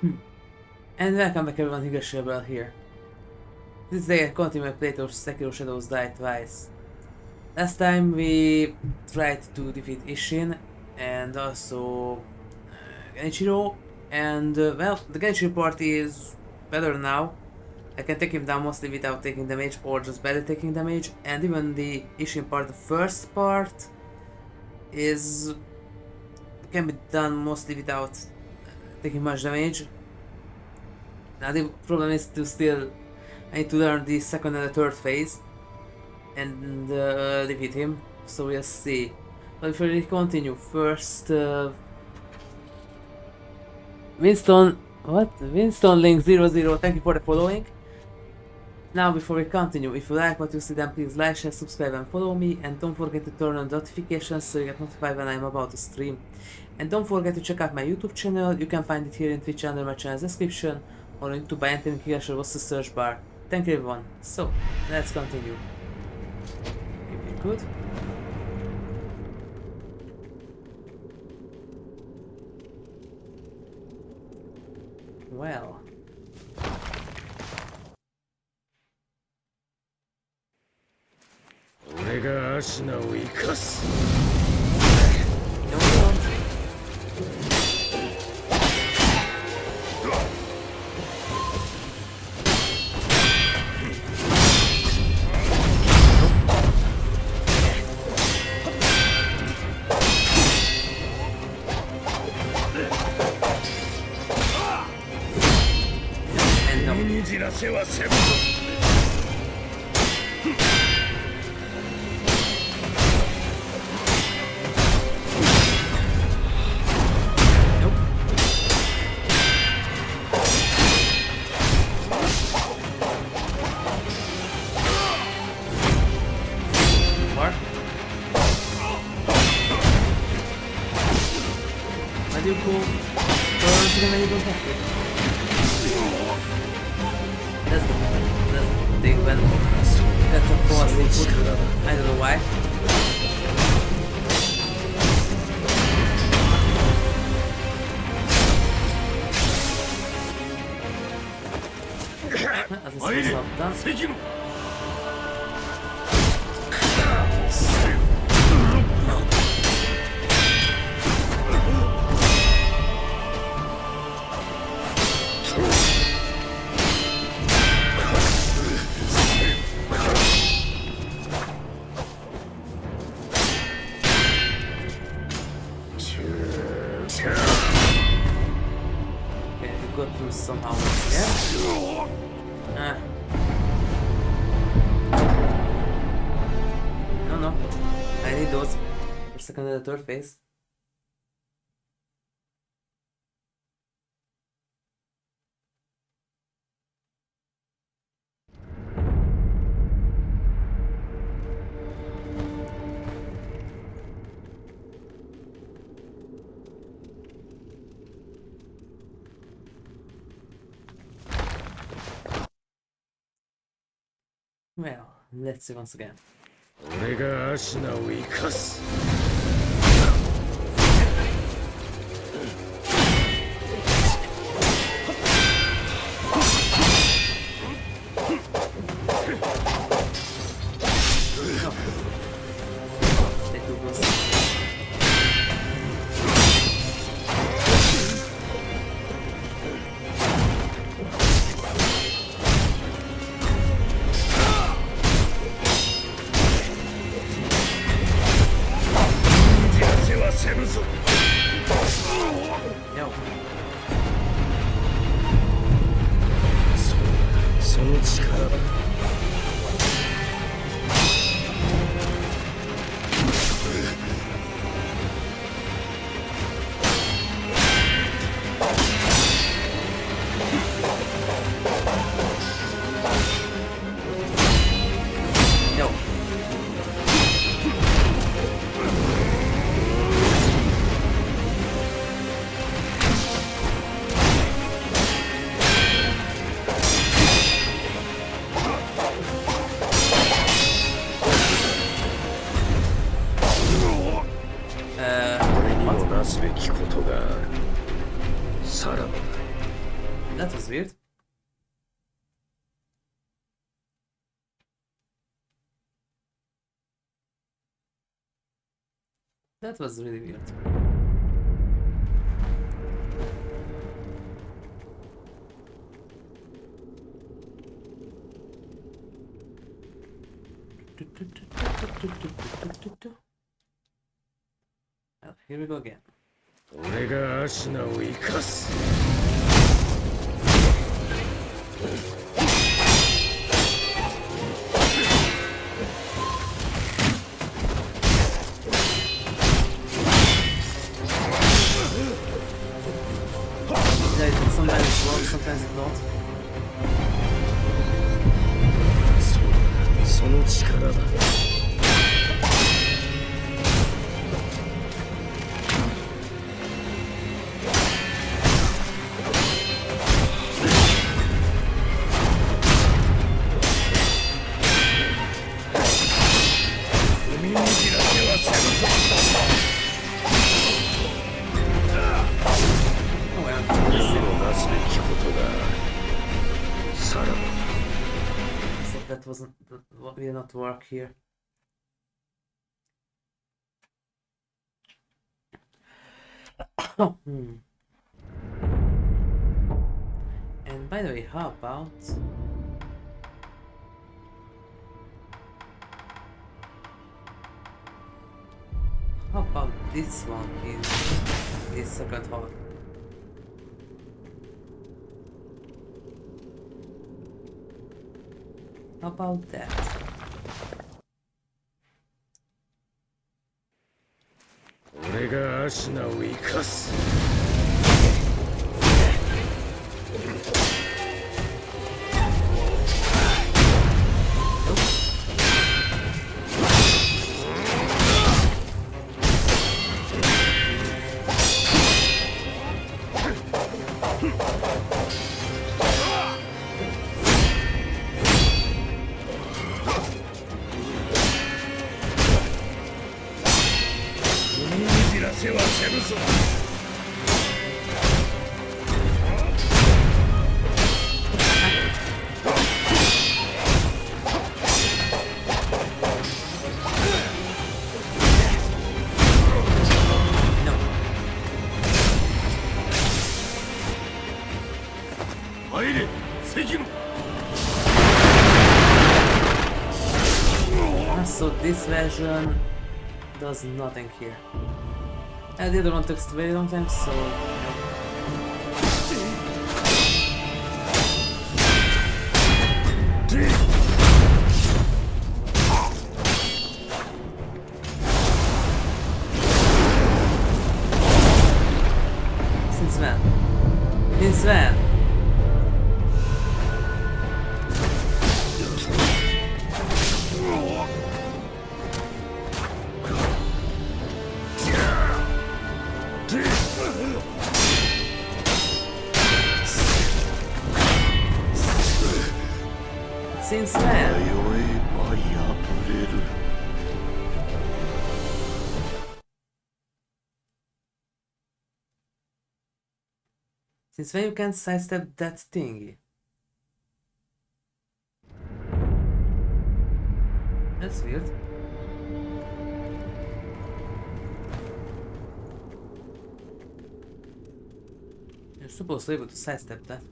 And welcome back everyone, Higashiabel here. This day I continue my playthrough of Sekiro Shadows Die Twice. Last time we tried to defeat Isshin and also Genichiro, and well, the Genichiro party is better now. I can take him down mostly without taking damage or just barely taking damage, and even the Isshin part, the first part, is can be done mostly without taking much damage. Now the problem is to still, I need to learn the second and the third phase and defeat him, so we'll see. But before we continue, first Winston Link 00, thank you for the following. Now before we continue, if you like what you see, then please like, share, subscribe and follow me, and don't forget to turn on notifications so you get notified when I'm about to stream. And don't forget to check out my YouTube channel, you can find it here in Twitch under my channel's description, or on YouTube by entering Higashi was the search bar. Thank you everyone. So, let's continue. Keep it good. Well. I don't know why. Somehow, yeah. No, I need those for second and the third phase. Well, let's see once again. That was weird. That was really weird. Well, here we go again. 俺がアシナを生かす。Sometimes it works, sometimes it don't. その力だ。海にじらせはせぬぞ。 So that wasn't will not work here. And by the way, how about this one in this second hall? How about that?俺がアシナを生かす。せはせぬぞ。入れ、関野。So this version does nothing here. The other one took a very long time, so Since when? Since when? Since when? Since when you can sidestep that thingy? That's weird. You're supposed to be able to sidestep that.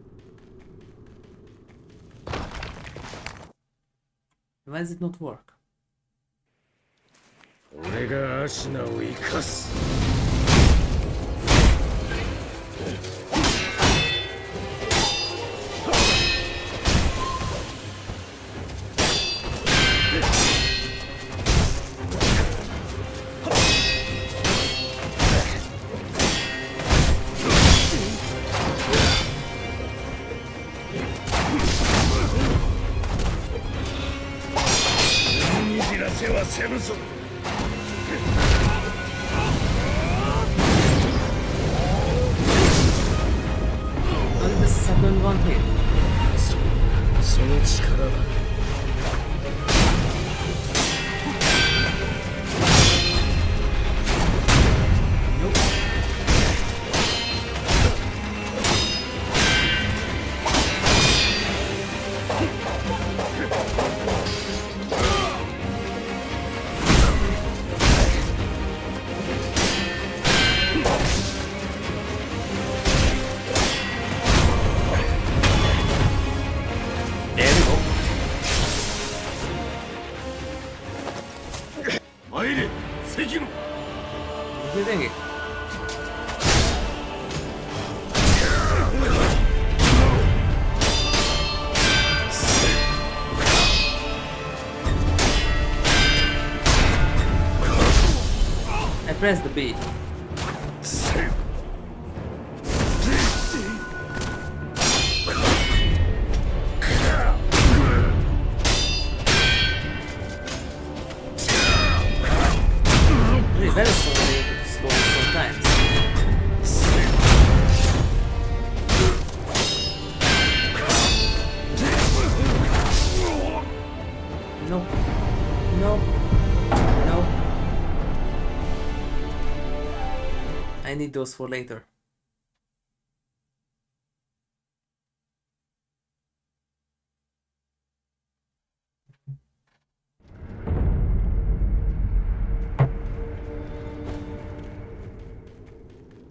Why does it not work? 俺がアシナを生かす。せはせぬぞ。Only the second one hit. その力だ。press the B. Really very slow sometimes. No. No. No. I need those for later.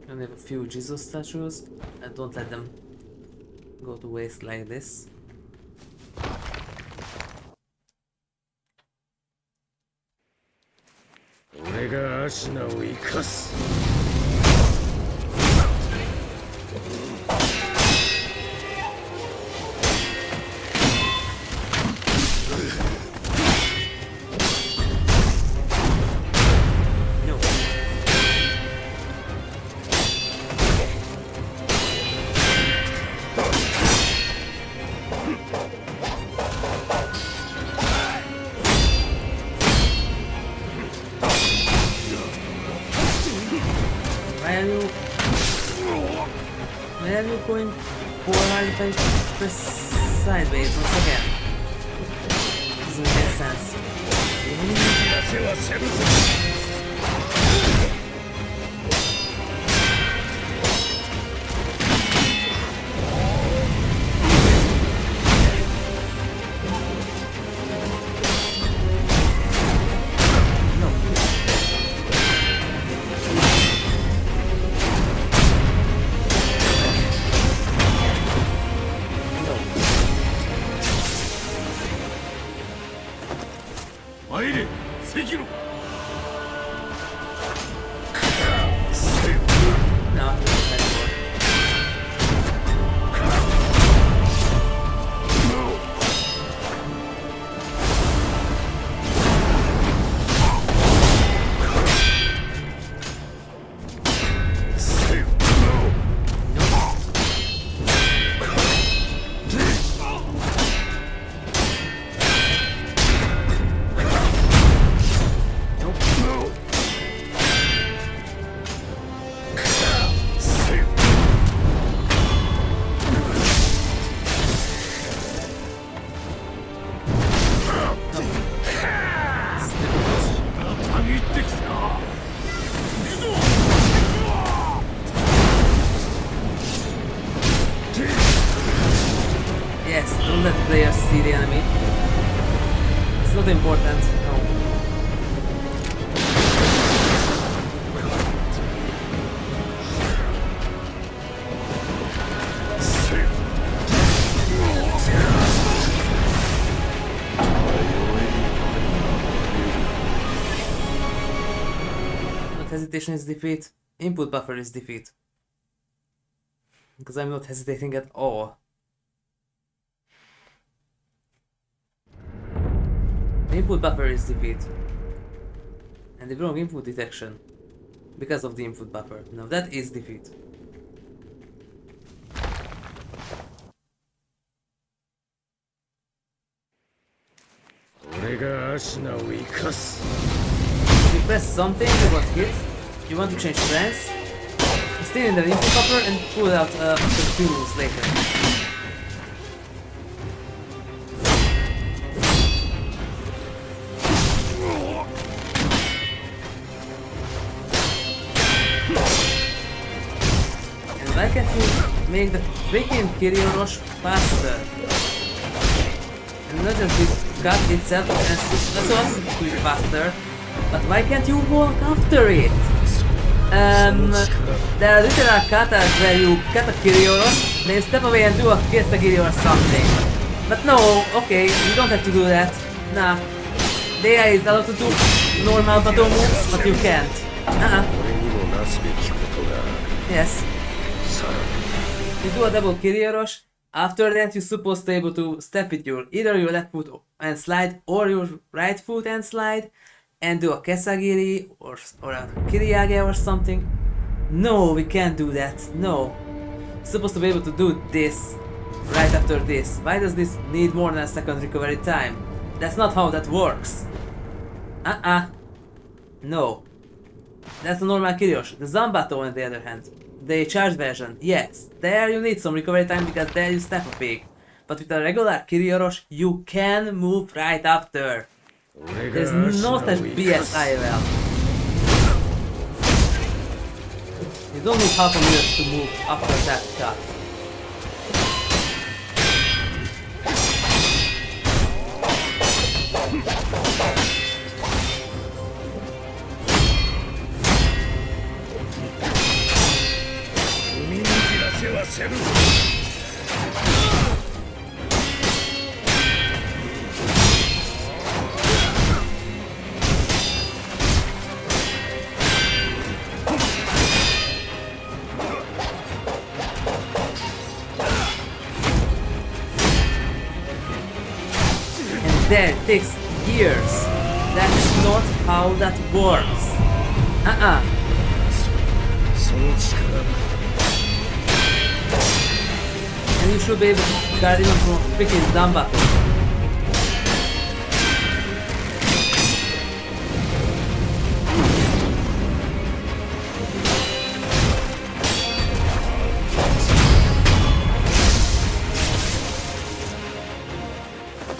And I have a few Jesus statues, and don't let them go to waste like this. 俺がアシナを生かす。Why are you going forward if I press sideways once again? Doesn't make sense. Sekiro! No, that's Yes, don't let players see the enemy. It's not important, no. Not hesitation is defeat, input buffer is defeat. Because I'm not hesitating at all. Input buffer is defeat. And the wrong input detection. Because of the input buffer. Now that is defeat. If you press something, you got hit. You want to change friends. Stay in the input buffer and pull it out after 2 moves later. Why can't you make the freaking Kuro faster? And not just the cut itself and that's also quick faster. But why can't you walk after it? There are literal katas where you cut a Kuro, then you step away and do a Kiri or something. But no, okay, you don't have to do that. Nah. The AI is allowed to do normal battle moves, but you can't. Yes. You do a double Kuro, after that you're supposed to be able to step with either your left foot and slide or your right foot and slide, and do a Kesagiri or a Kiriage or something? No, we can't do that. No. Supposed to be able to do this right after this. Why does this need more than a second recovery time? That's not how that works. No. That's the normal Kiryosh. The Zambato on the other hand. The charged version, yes. There you need some recovery time because there you step a pig. But with a regular Kiryosh, you can move right after. There's no such BS IRL. You don't need half a minute to move after that cut. There, it takes years. That's not how that works. And you should be able to guard even from a freaking Zambato.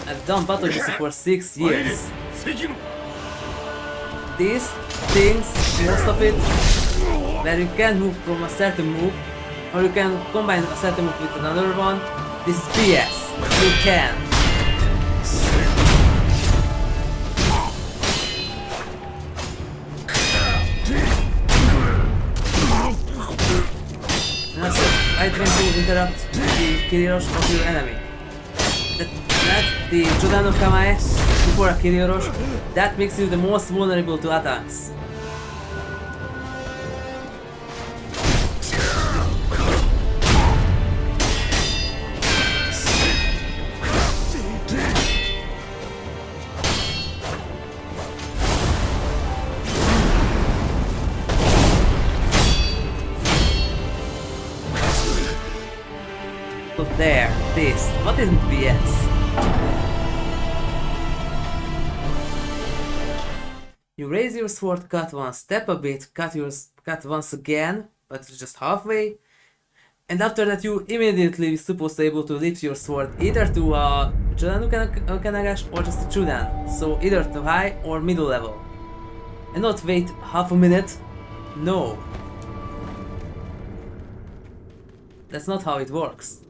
I've done battle this for 6 years. These things, most of it, where you can move from a certain move, or you can combine a certain move with another one, this is BS. You can. And also, I try to interrupt the Kiryosh of your enemy. The Jodan no Kamae before a Kiryosh, that makes you the most vulnerable to attacks. So there, this, what isn't BS? You raise your sword, cut one step a bit, cut once again, but just halfway. And after that you immediately supposed to be able to lift your sword either to a Jodan no Kanagash or just a Chudan. So either to high or middle level. And not wait half a minute. No. That's not how it works.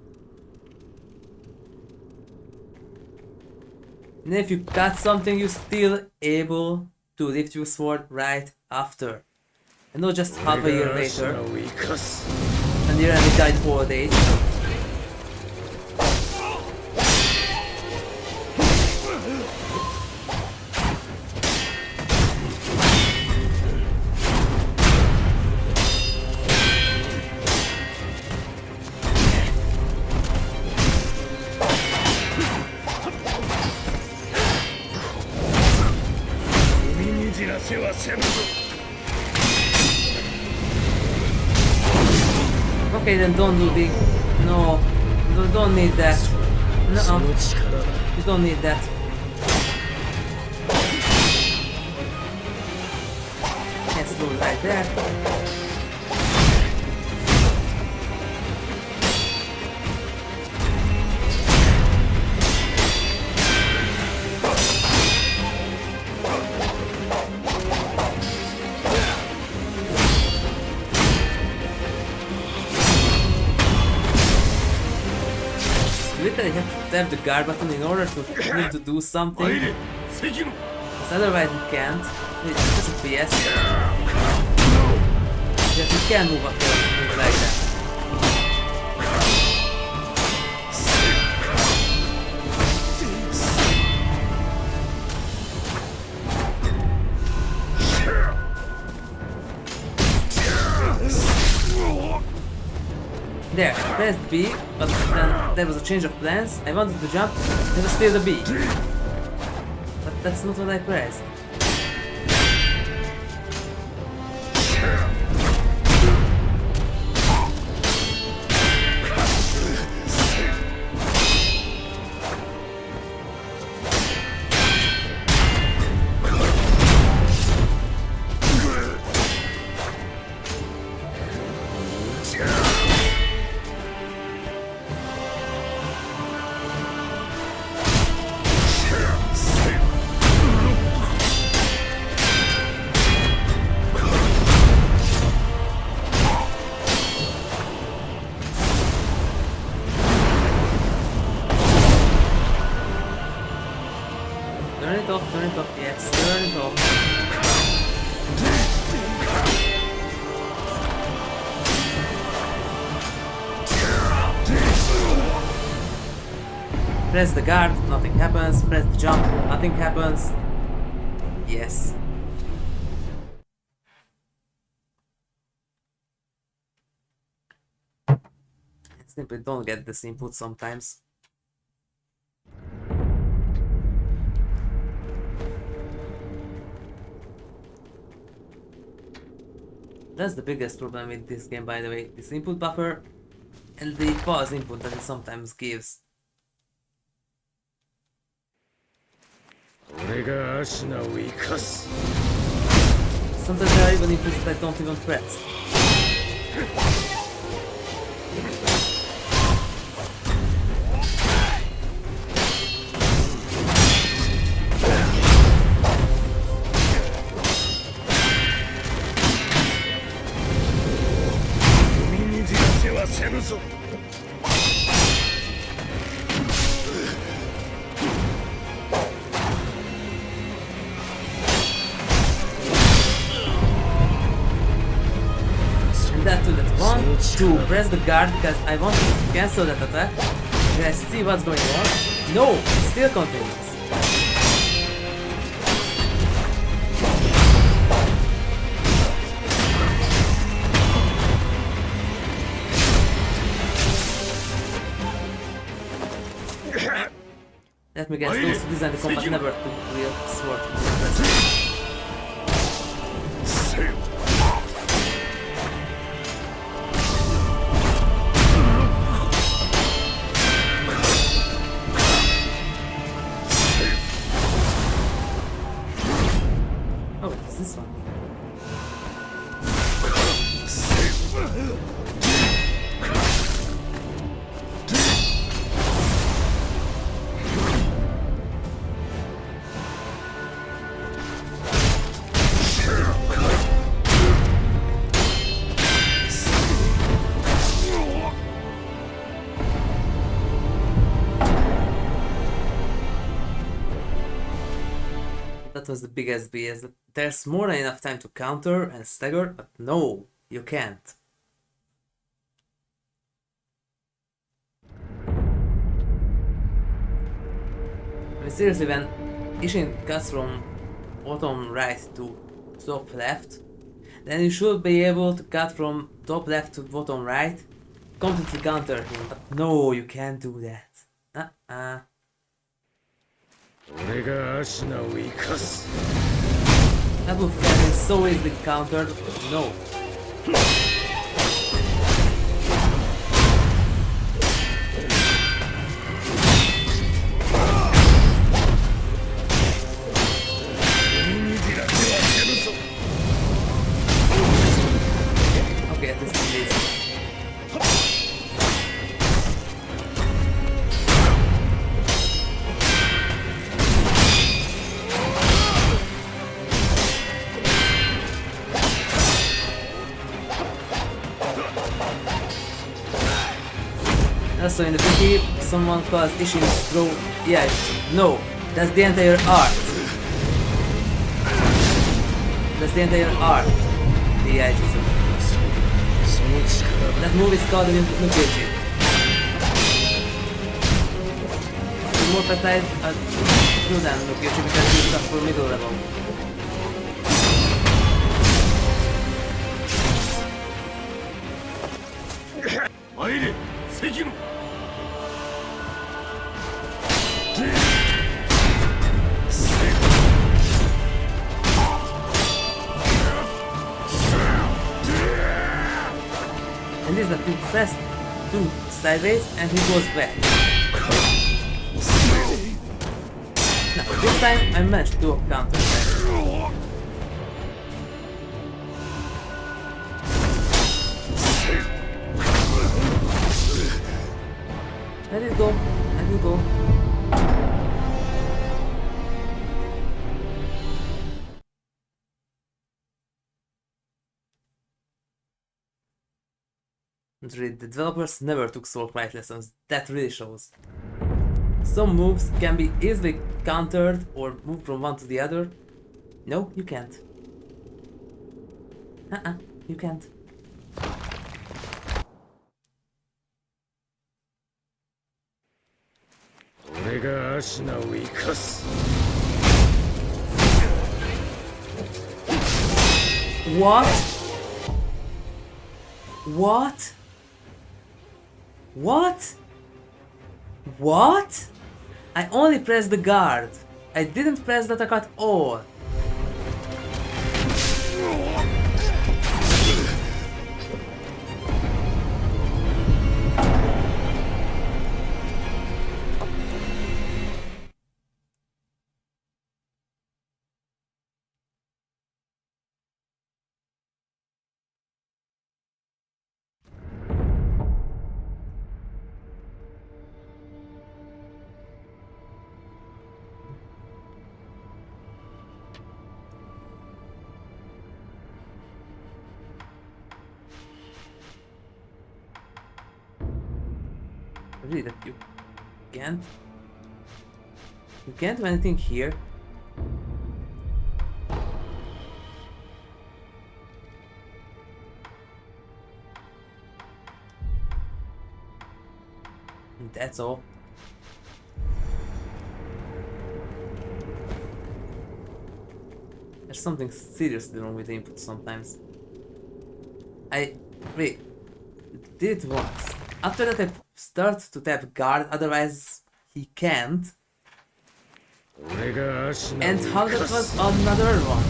And if you cut something, you're still able to lift your sword right after. And not just half a year later. And you already died of old age. Okay, then don't do the... No, don't need that. No, you don't need that. Let's do it right there. Literally have to tap the guard button in order to need to do something. Because otherwise you can't. It's such a BS. Yes, you can move up things like that. There, I pressed B, but then there was a change of plans. I wanted to jump, it was still the B. But that's not what I pressed. it off, turn it off, yes, turn it off. Press the guard, nothing happens. Press the jump, nothing happens. Yes. I simply don't get this input sometimes. That's the biggest problem with this game, by the way. This input buffer and the pause input that it sometimes gives. Sometimes there are even inputs that I don't even press. To press the guard because I want to cancel that attack. Can I see what's going on? No, it still continues. Let me guess, those who designed the combat never took real sword. That was the biggest BS. There's more than enough time to counter and stagger, but no, you can't. I mean, seriously, when Isshin cuts from bottom right to top left, then you should be able to cut from top left to bottom right, completely counter him, but no, you can't do that. That move can be so easily countered, no. Okay, this is easy. Also in the wiki, someone calls Isshin's throw no, that's the entire art. That's the entire art. The Aijutsu. That move is called the Nukechi. The more precise do than Nukechi because it's up for middle level. Sekiro! And this is the fast do sideways and he goes back. Now this time I managed to do a counter attack. Let it go, let it go. The developers never took Soul Fight lessons, that really shows. Some moves can be easily countered or moved from one to the other. No, you can't. You can't. What? What? What? What? I only pressed the guard. I didn't press the attack at all. Really, that you can't? You can't do anything here? That's all. There's something seriously wrong with the input sometimes. Wait, did it once. After that I start to tap guard, otherwise he can't. And how that was another one?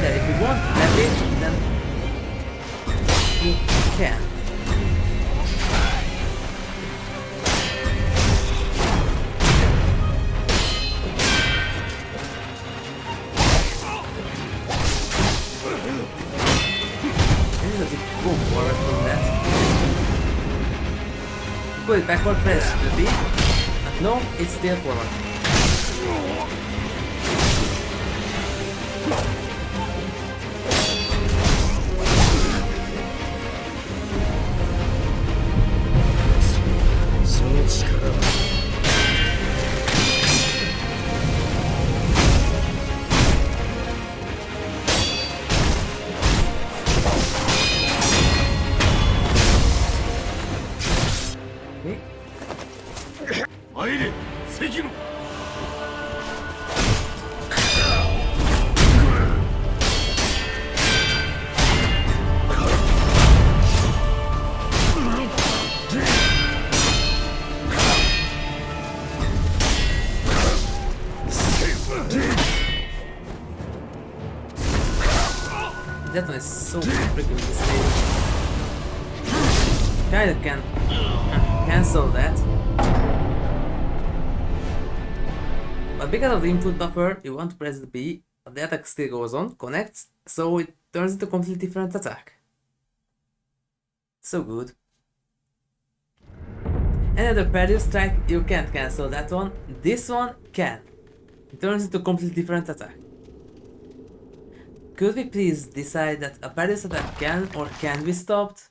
Yeah, if you want that it, then you can. Maybe does it go forward from that? Put it backward, press the B. But no, it's still forward. Sekiro! That one is so freaking disappointing. Kinda can cancel that. But because of the input buffer, you want to press the B, but the attack still goes on, connects, so it turns into a completely different attack. So good. Another parry strike, you can't cancel that one. This one can. It turns into a completely different attack. Could we please decide that a parry attack can or can't be stopped?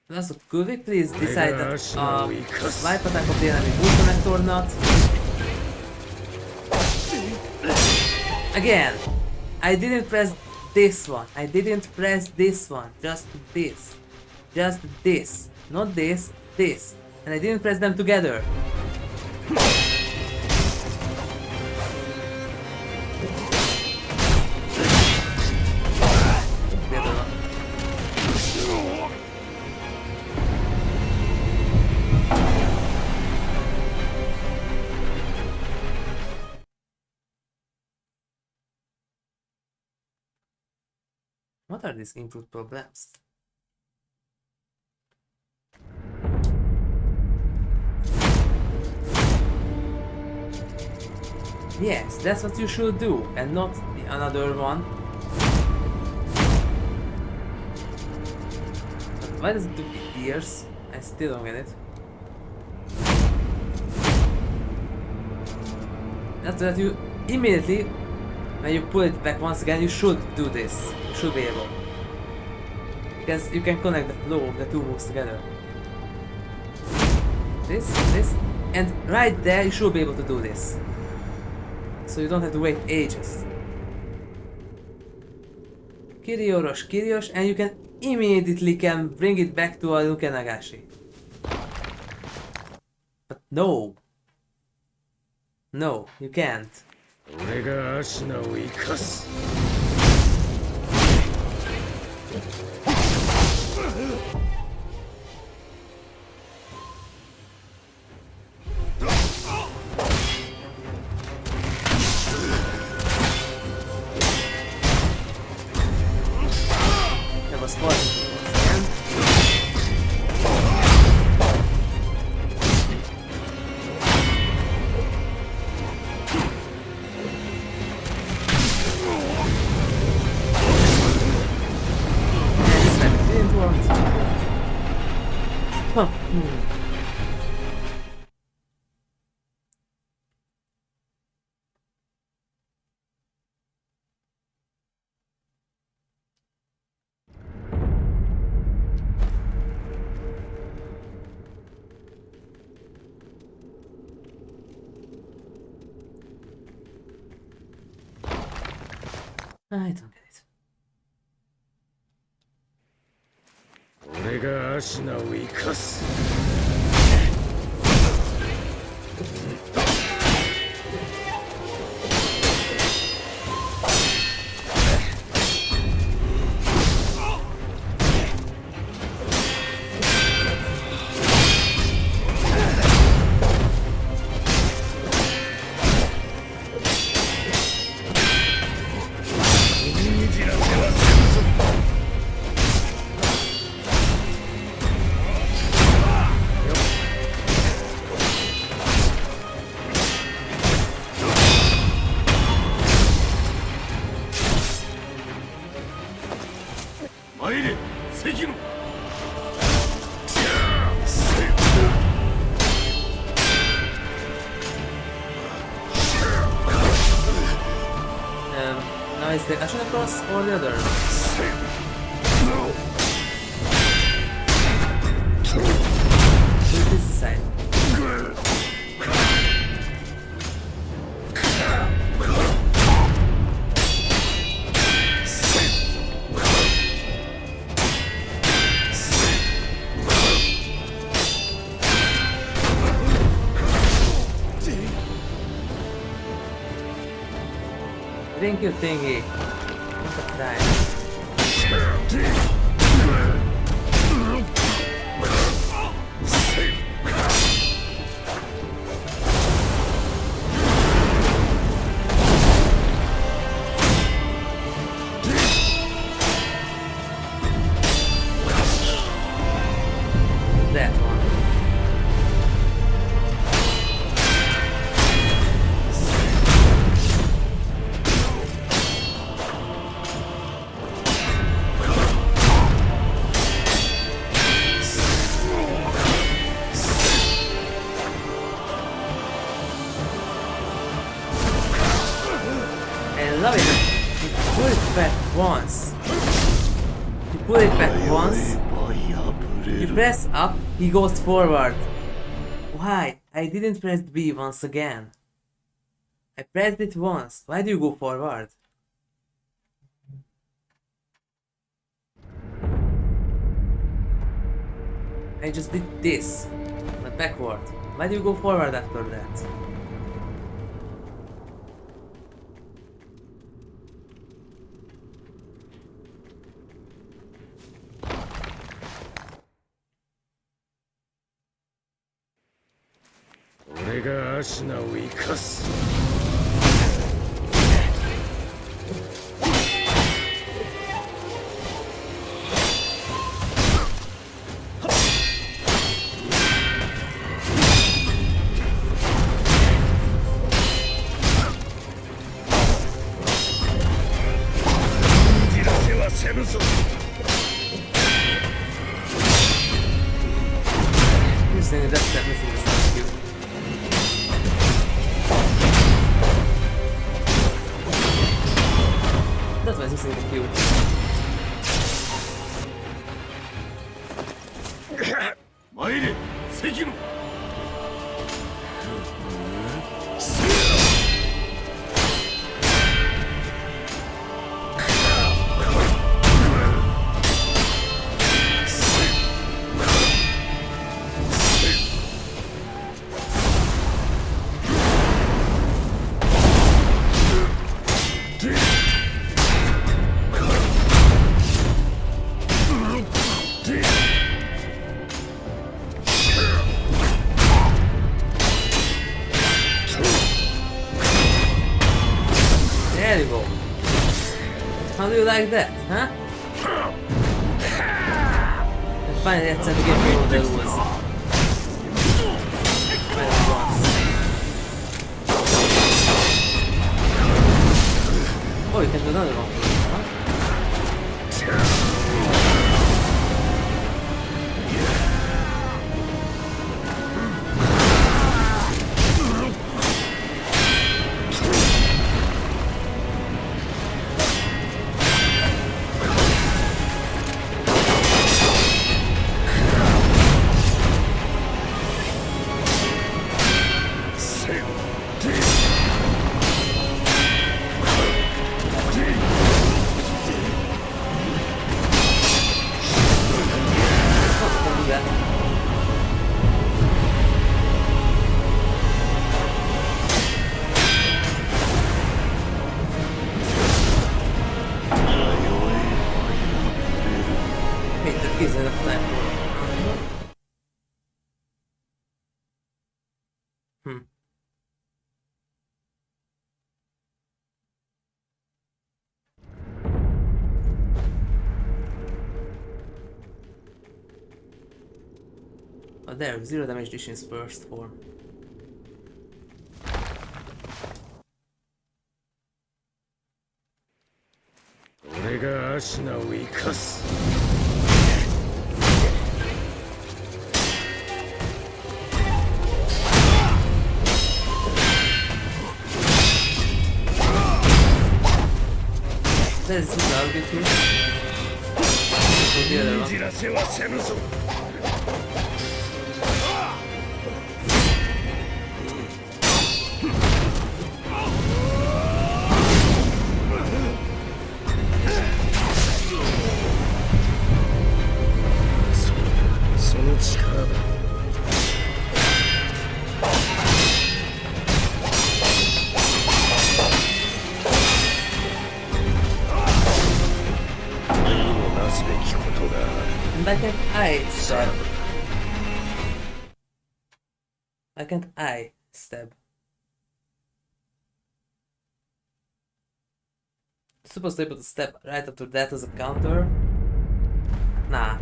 Also, could we please decide that swipe attack of the enemy will connect or not? Again, I didn't press this one. I didn't press this one. Just this. Just this. Not this. This. And I didn't press them together. What are these input problems? Yes, that's what you should do, and not the another one. Why does it do ears? I still don't get it. After that, you immediately, when you pull it back once again, you should do this. You should be able. Because you can connect the flow of the two moves together. This, and right there you should be able to do this. So you don't have to wait ages. Kyrios, and you can immediately bring it back to a Luke Nagashi. But no. No, you can't. That was fun. Huh. I don't get it. 俺がアシナを生かす。参れ、関野。Now is the Ashen across or the other? So this side. Thank you, thingy. What a crime. That one. I love it. You pull it back once. You pull it back once. You press up, he goes forward. Why? I didn't press B once again. I pressed it once. Why do you go forward? I just did this, but backward. Why do you go forward after that?俺がアシナを生かす。信じらせはせぬぞ。saying that's that missing is not cute. That's why it's missing the cute. 参れ関野 There you go. How do you like that, huh? And finally, that's the game where there was. Oh, you can do another one. Huh? Oh, there, zero damage Isshin's first form. There's some target here. The other one. その力だ Why can't I stab? Why can't I stab? Supposed to be able to step right after that as a counter? Nah.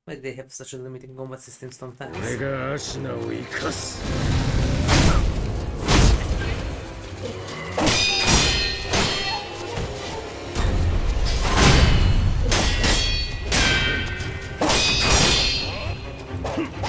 Why do they have such a limiting combat system sometimes? 俺がアシナを生かす Oh,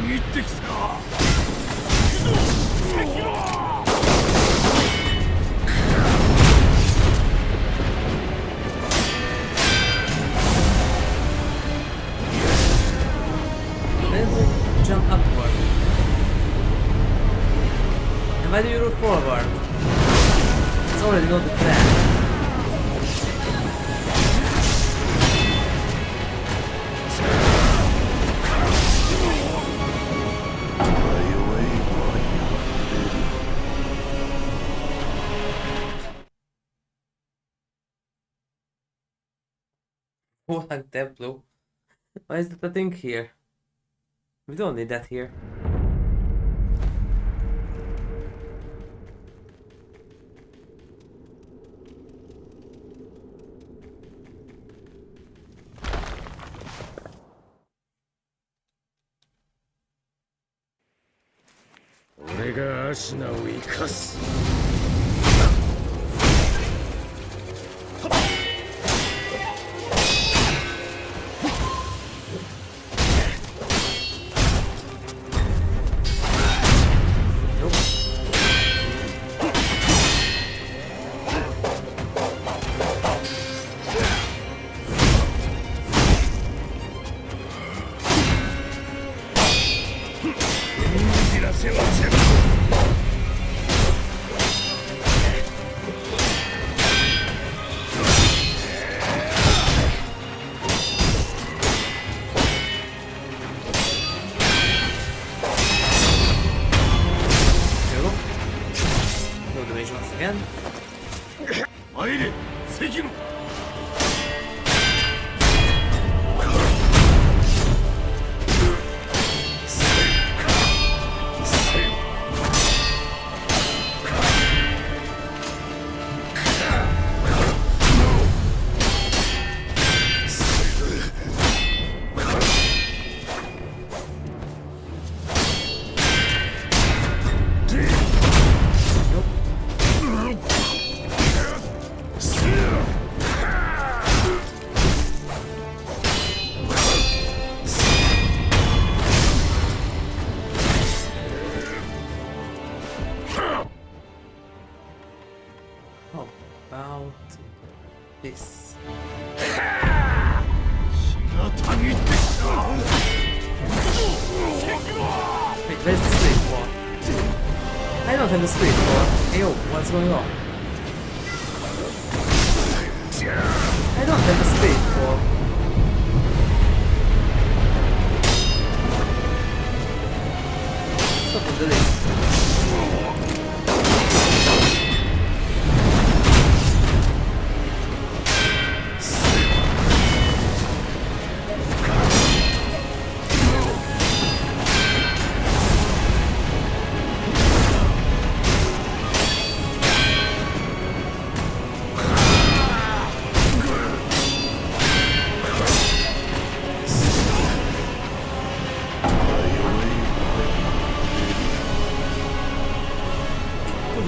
限ってきた。Jump upward. And why do you look forward? It's already not the plan. Oh, like that blue. Why is that a thing here? We don't need that here. Sekiro! This. Wait, where's the street for? I don't have the street for. Hey, yo, what's going on? I don't have the street for. Stop with the list.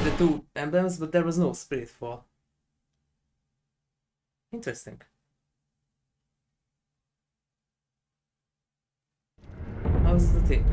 The two emblems, but there was no spirit fall. Interesting. How's the thing?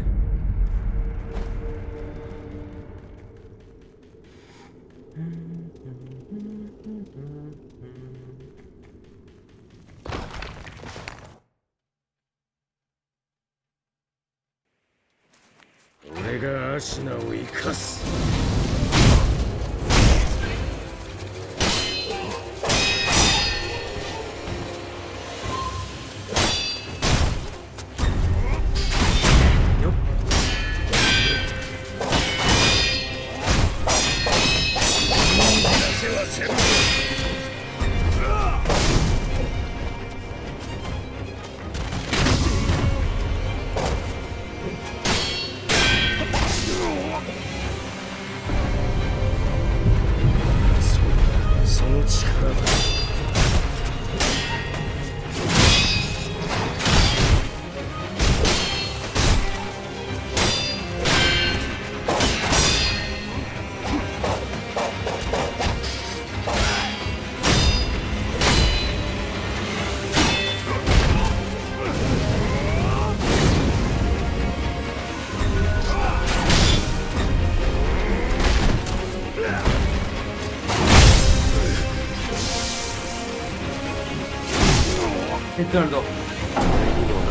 It turned off.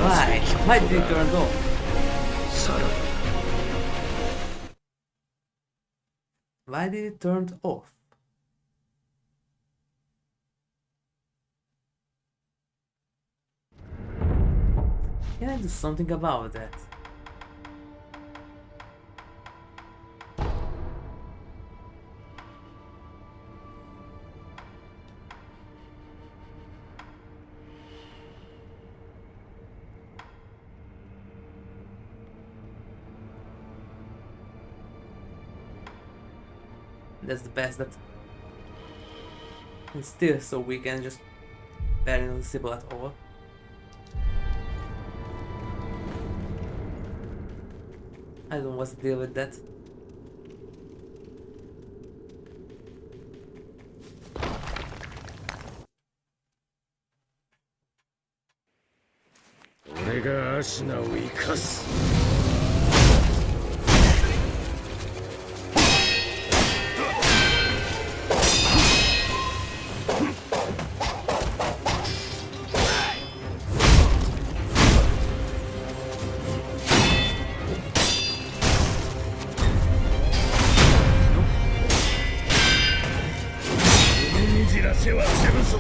Why? Why did it turn off? さらに Why did it turn off? Can I do something about that? That's the best that it's still so weak and just barely noticeable at all. I don't know what's the deal with that.俺がアシナを生かす じらせは潰す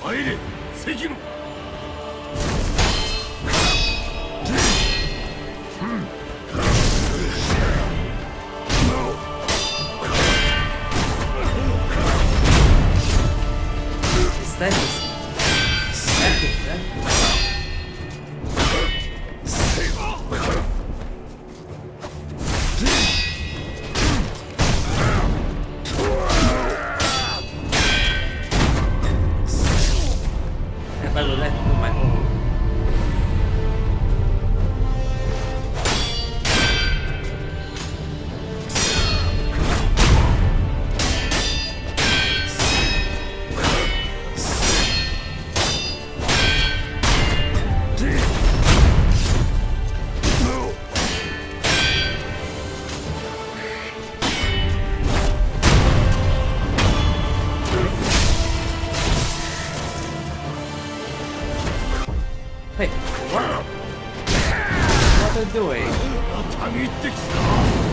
参れ関野 This type is active, right? I would like to do my own. Hey, what? What are you doing? たぎってきた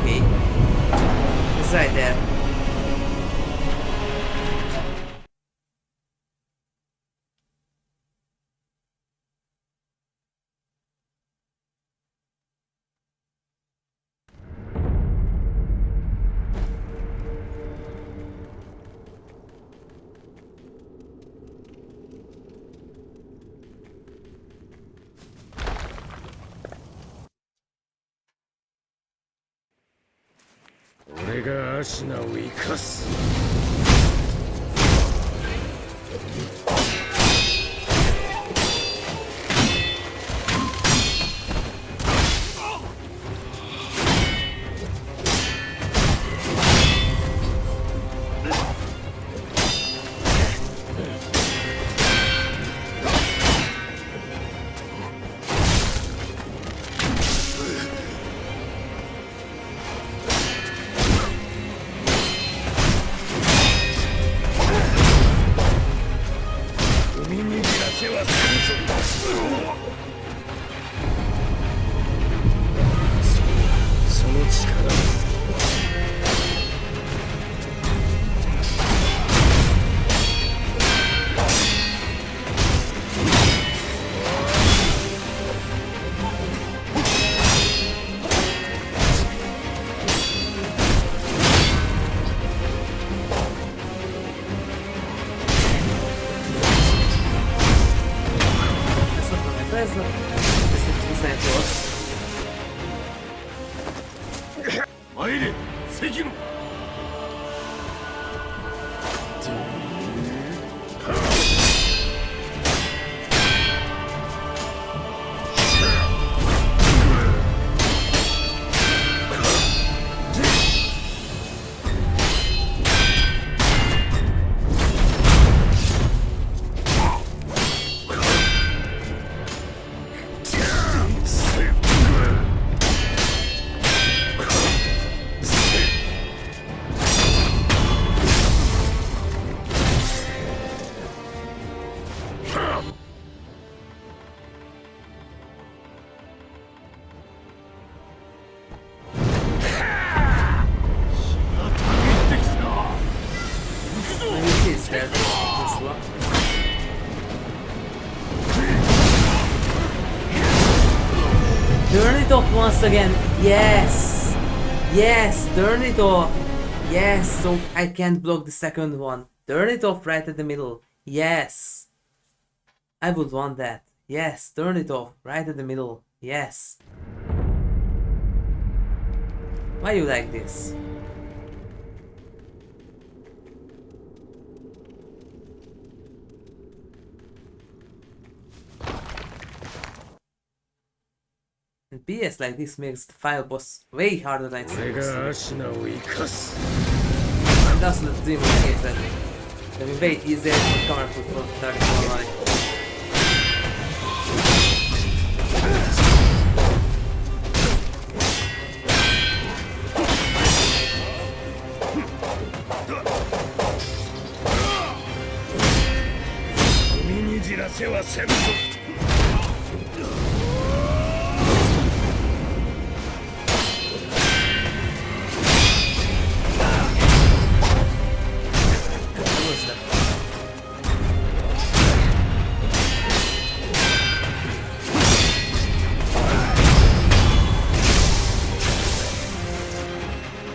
Okay. It's right there.「俺がアシナを生かす」használni rossz. 参れ関野 Turn it off once again. Yes. Yes, turn it off. Yes, so I can't block the second one. Turn it off right at the middle. Yes. I would want that. Yes, turn it off right at the middle. Yes. Why you like this? And PS like this makes the final boss way harder than it's supposed to. And that's not the demon case that it will be way easier to cover for target normally.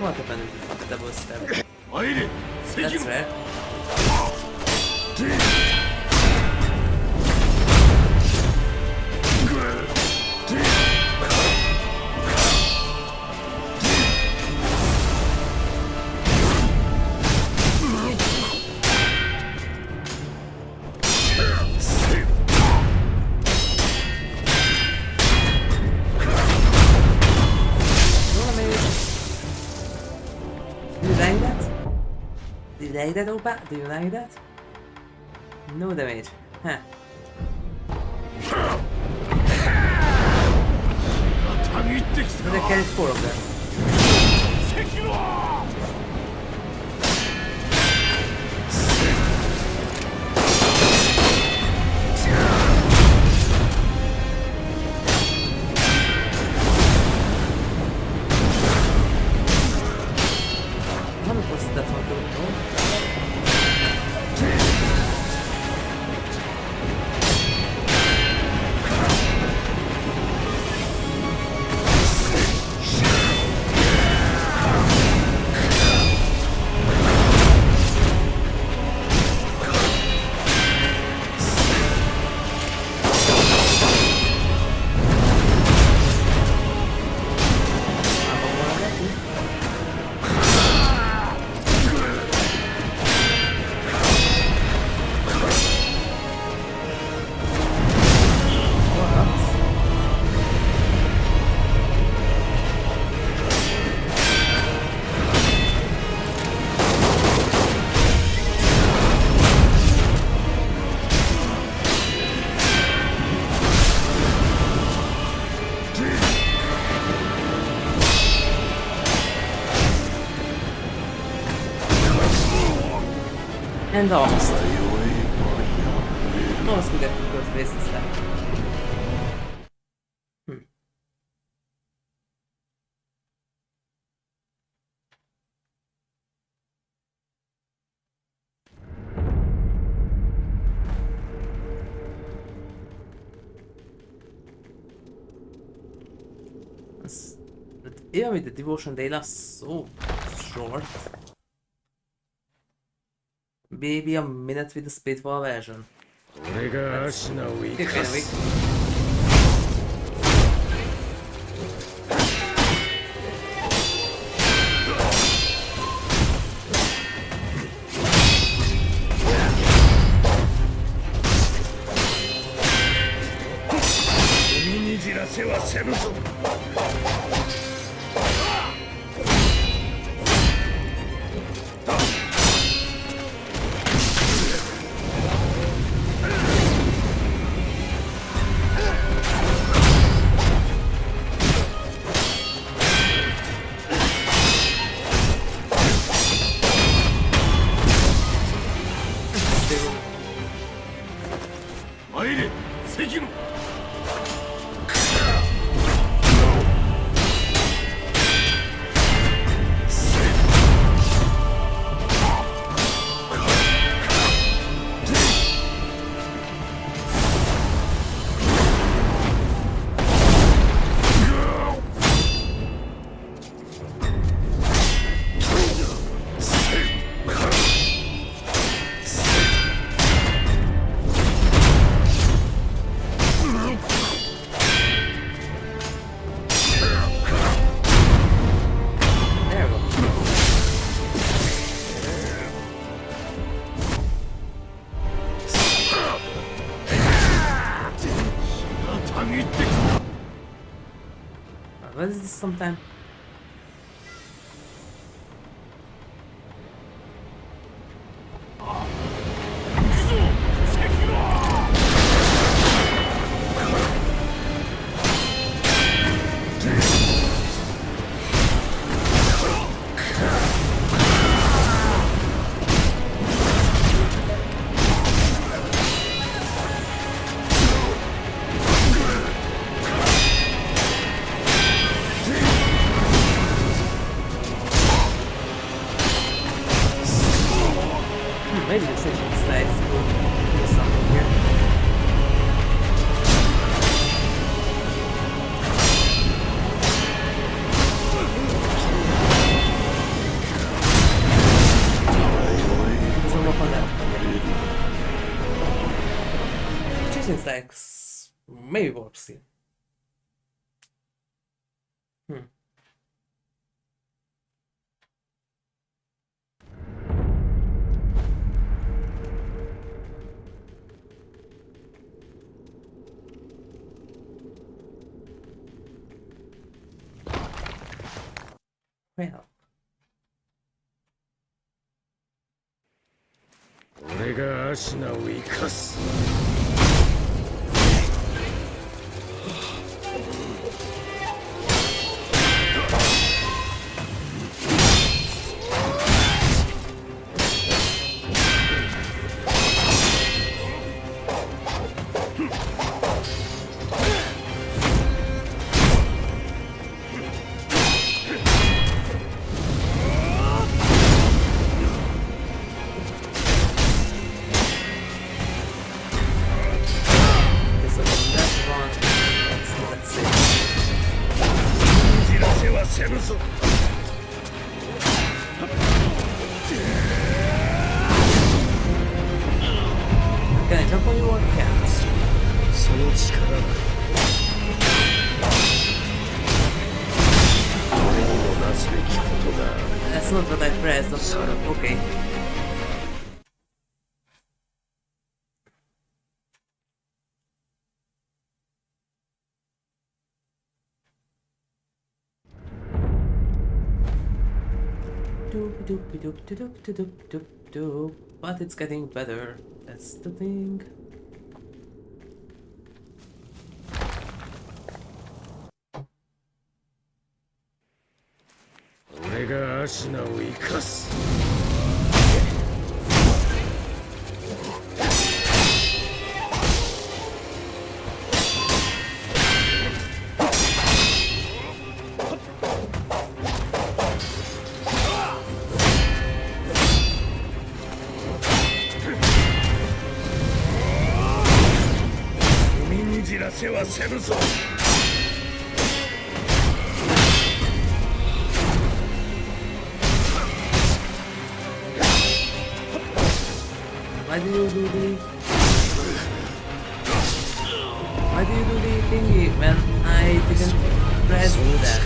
What happened with the double step? That's rare. Did you like that, Opa? Do you like that? No damage. Huh. But I carried 4 of them. How much was that one doing? And almost. Almost we get to go face this time. Even with the devotion they last so short. Maybe a minute with the Spitfall version. That's kind of weak. せはせぬぞ。参れ関野。What is this sometime? Maybe this is nice to do something here. Doesn't work on that. Which seems like maybe works here. Well. 俺がアシナを生かす。せぬぞ。Can I jump on you or can't? その力だ。俺にもなすべきことがある。That's not what I pressed. Okay. But it's getting better. That's the thing.俺がアシナを生かす。じらせはせぬぞ。Why do you do the? Why do you do the thingy when I didn't press that?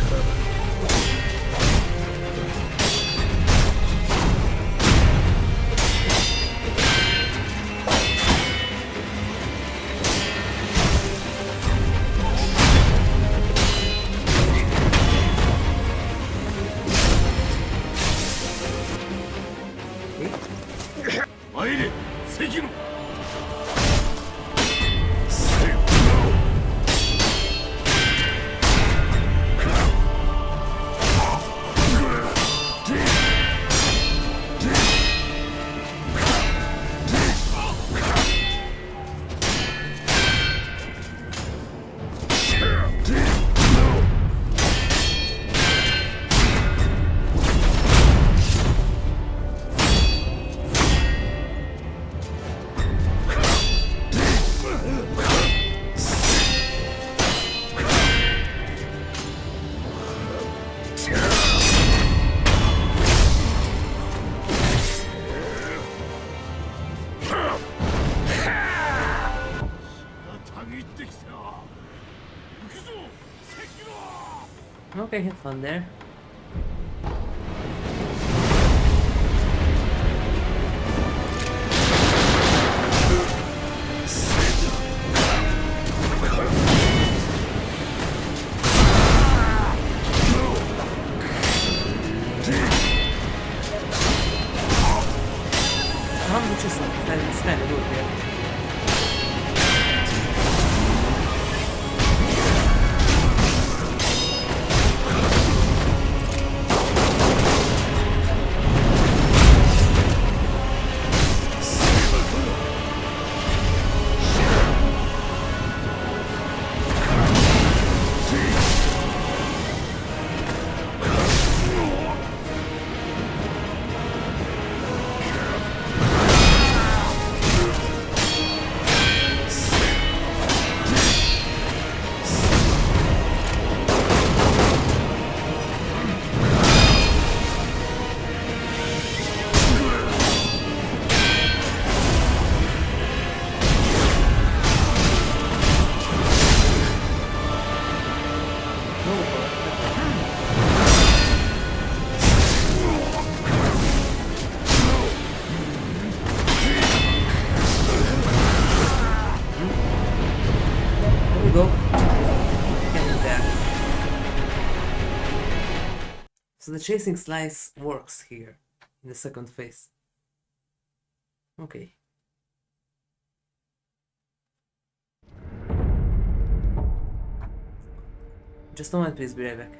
Okay, have fun there. I'm just it's kind of good here. So the chasing slice works here in the second phase. Okay. Just a moment, please be right back.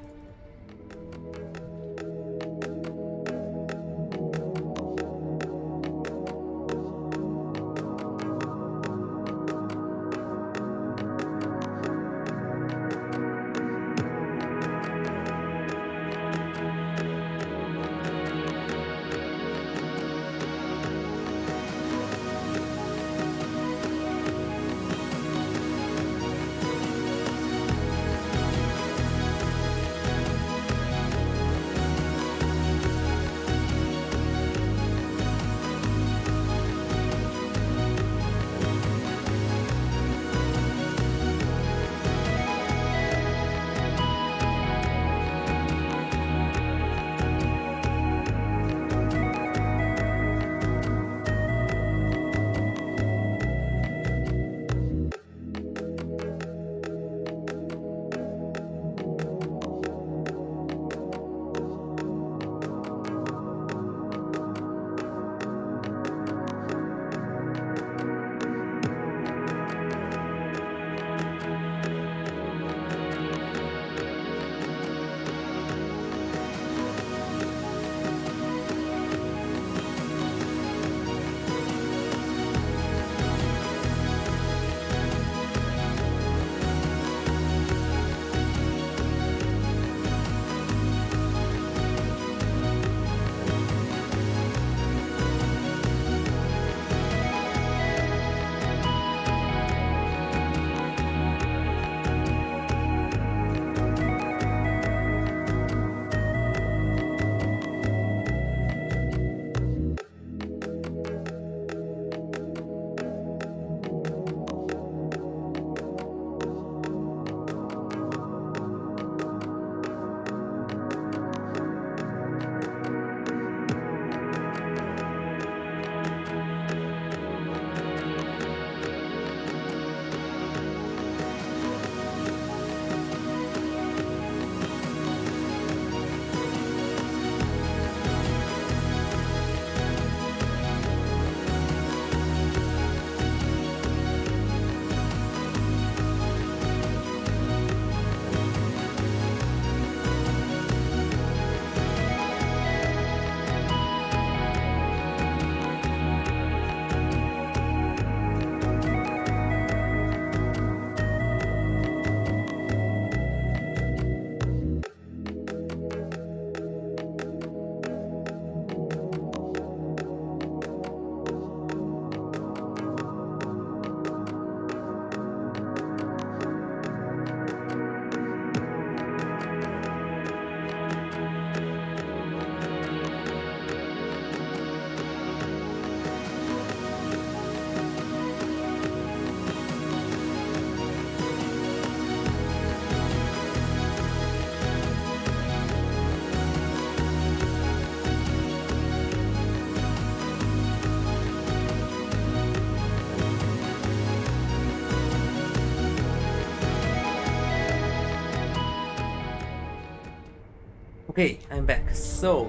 Okay, I'm back. So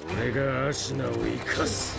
俺がアシナを生かす。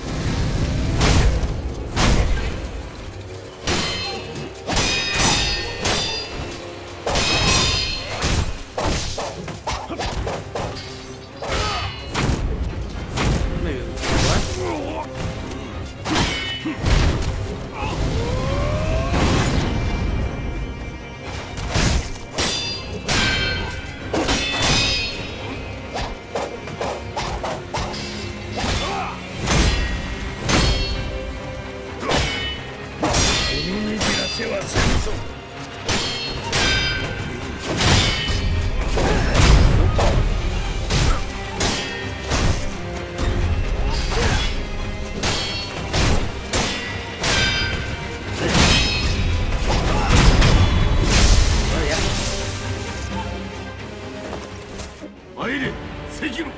参れ、関野。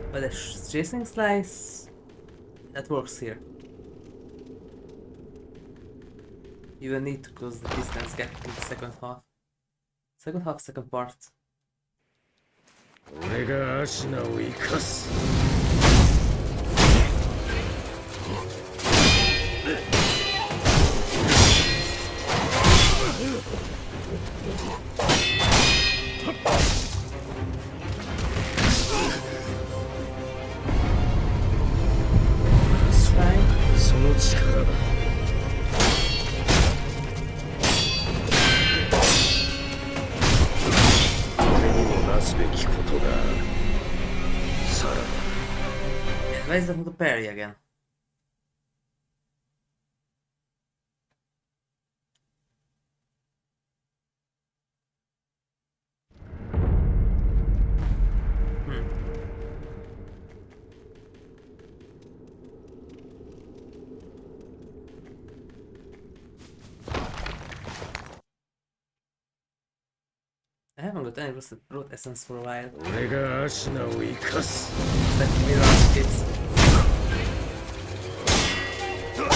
But the chasing slice that works here. You will need to close the distance gap in the second half. Second part. 俺がアシナを生かす。その力だ。俺にもなすべきことがある。さらば。Why is that not a parry again? I haven't got any root essence for a while. 俺がアシナを生かす。 Let me run it. 俺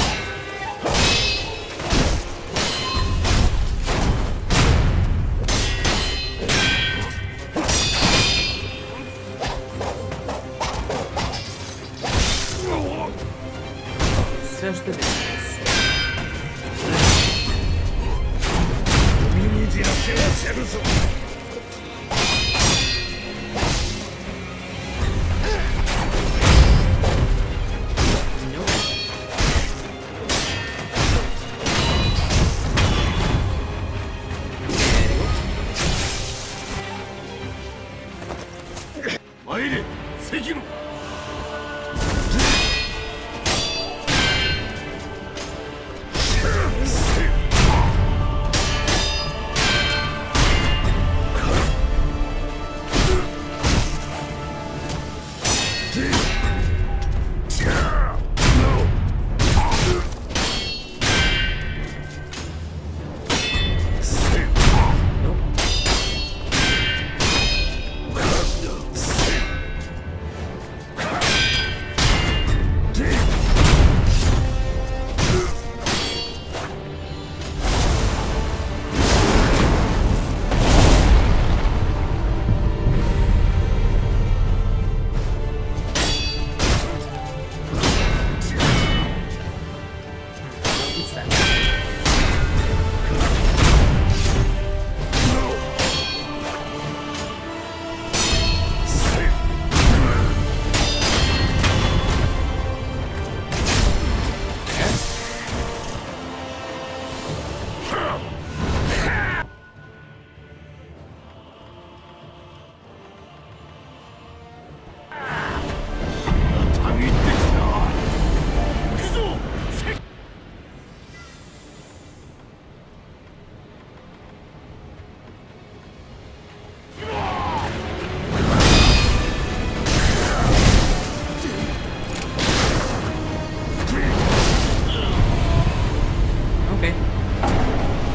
Okay.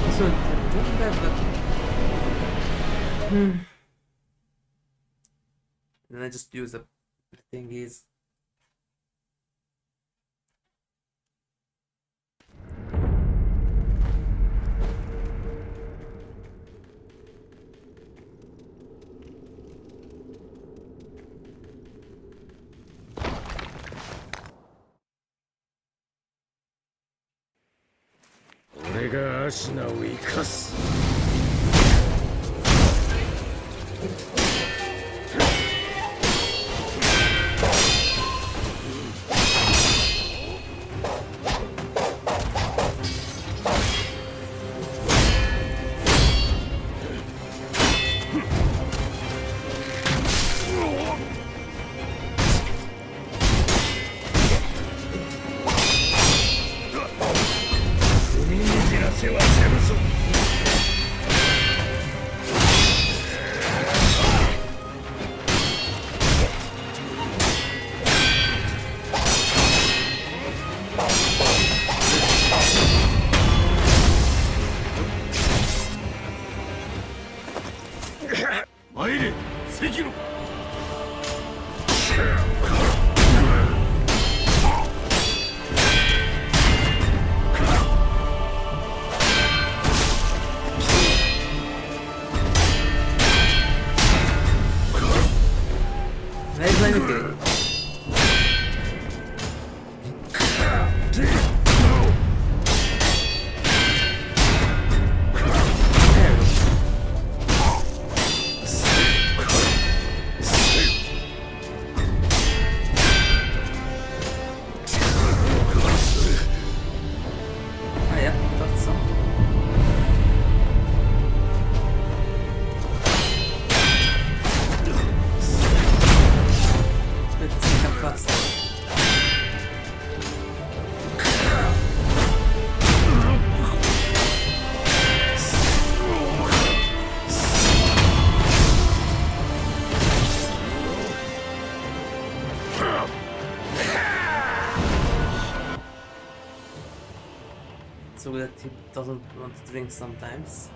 This one didn't do that, but... Then I just use the thingies.俺がアシナを生かす。参れ、関野。So that he doesn't want to drink sometimes.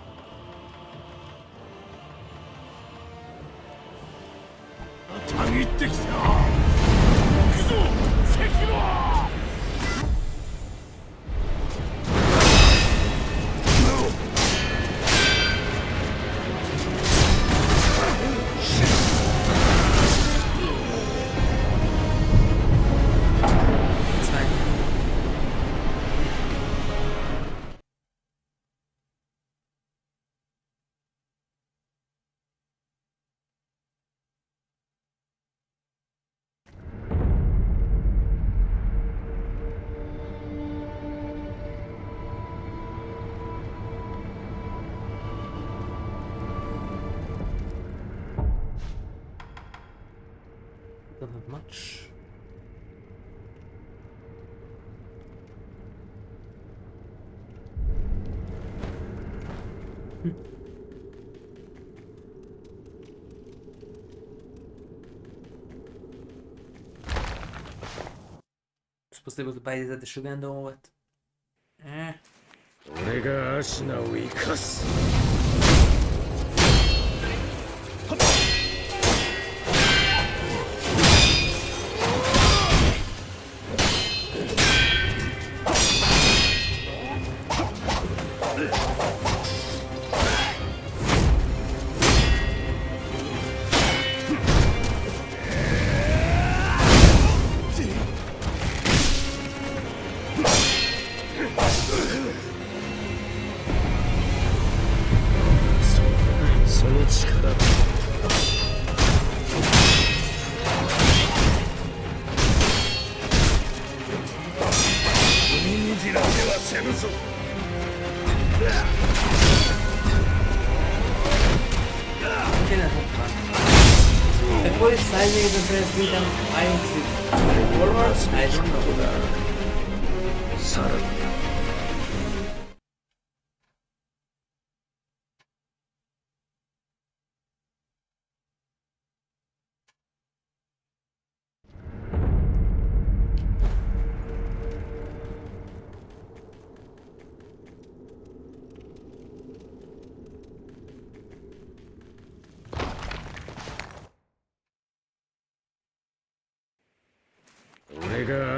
Don't have much. Supposed to be able to buy these at the Shugan or what? Eh. 俺がアシナを生かす。その力だ。踏みにじらせはせぬぞ。I put it sideways and press B down. I see forwards. I don't know. さらに。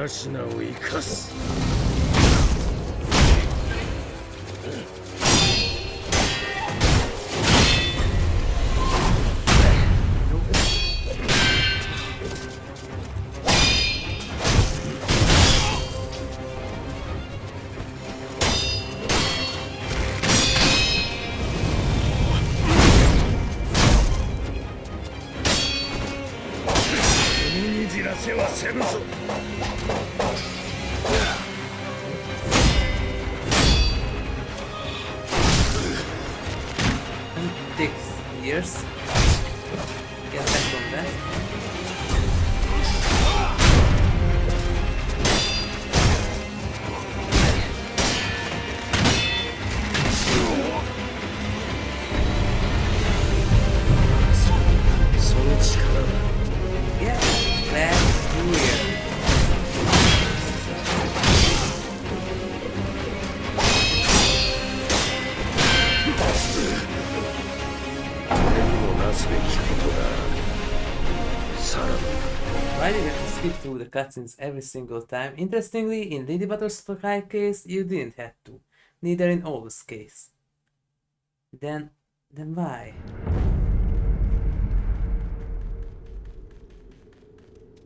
がアシナを生かす。踏みにじらせはせぬぞ。Takes years. Get back from that. Yeah, that's weird. Why did you have to skip through the cutscenes every single time? Interestingly, in Lady Butterfly case, you didn't have to. Neither in O's case. Then why?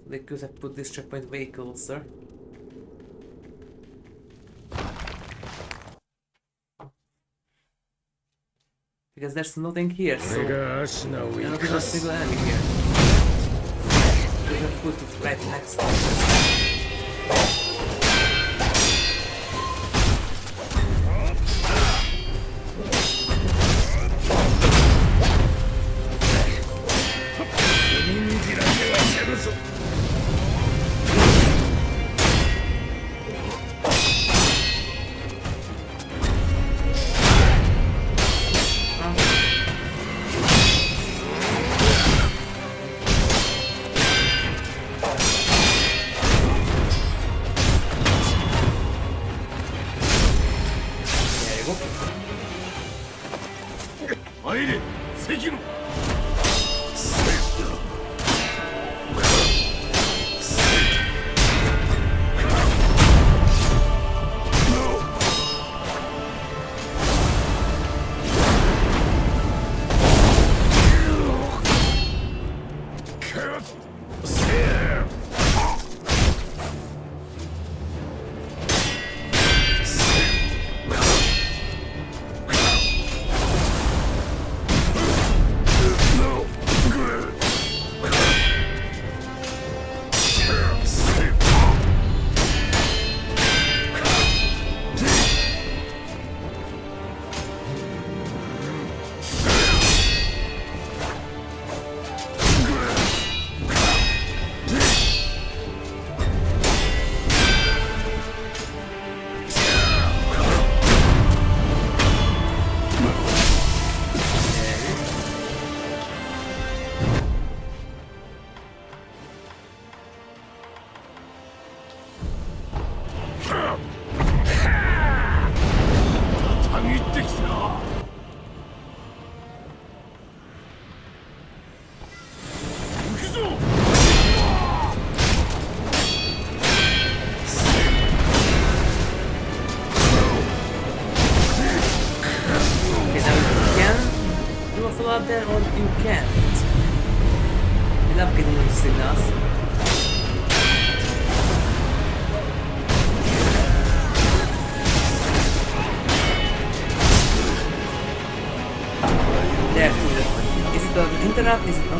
They could have put this checkpoint way closer. Because there's nothing here, so there's not even a single enemy here. We have put it right next to it. Sekiro!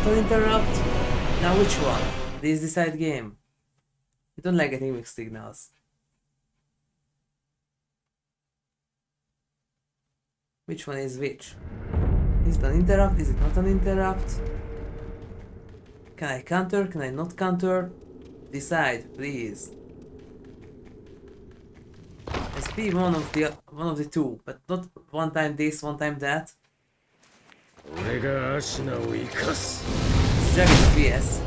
Interrupt? Now which one? This is the side game. You don't like getting mixed signals. Which one is which? Is it an interrupt? Is it not an interrupt? Can I counter? Can I not counter? Decide, please. Let's be one of the two, but not one time this, one time that. Dragon VS.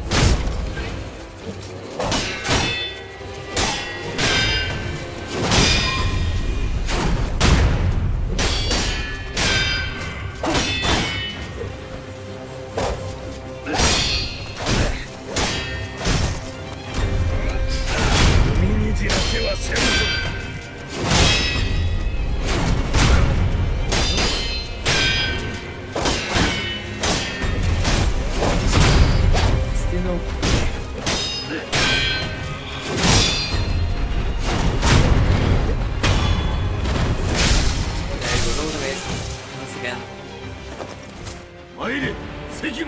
Please do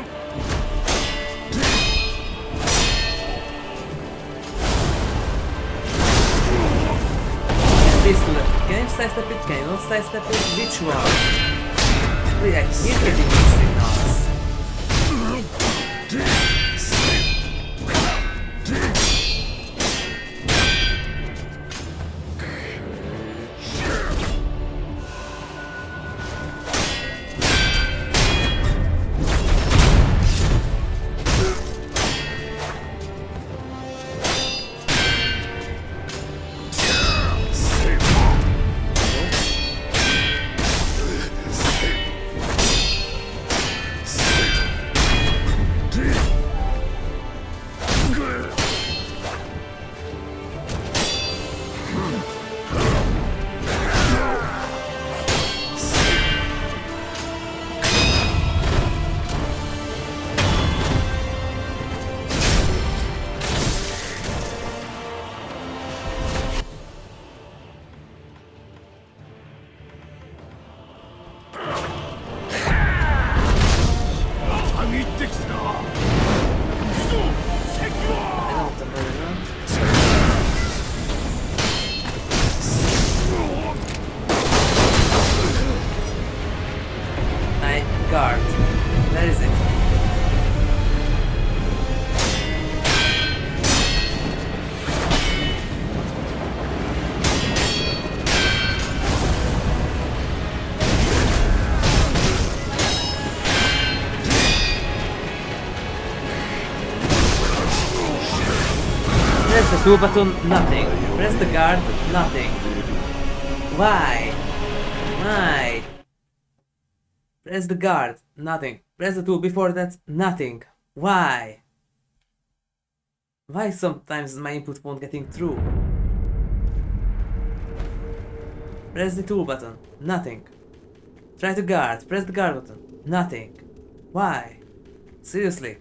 that. Can you sidestep it? Can you not sidestep it? Which one? Wait, I keep getting these signals. Guard. Where is it? Press the 2 button, nothing. Press the guard, nothing. Why? Why? Press the guard, nothing. Press the 2 before that, nothing. Why? Why sometimes my input won't getting through? Press the 2 button, nothing. Try to guard, press the guard button, nothing. Why? Seriously?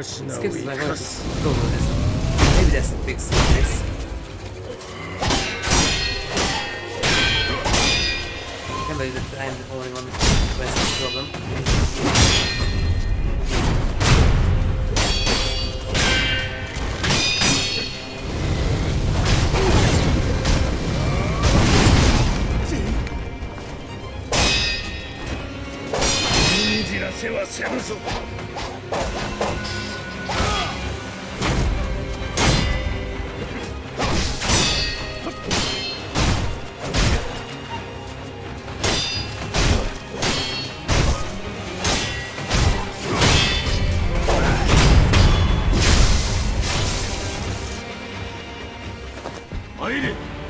Skips my voice. Go with this. Maybe there's a fix for this. I can't believe that I'm the only one who has this problem.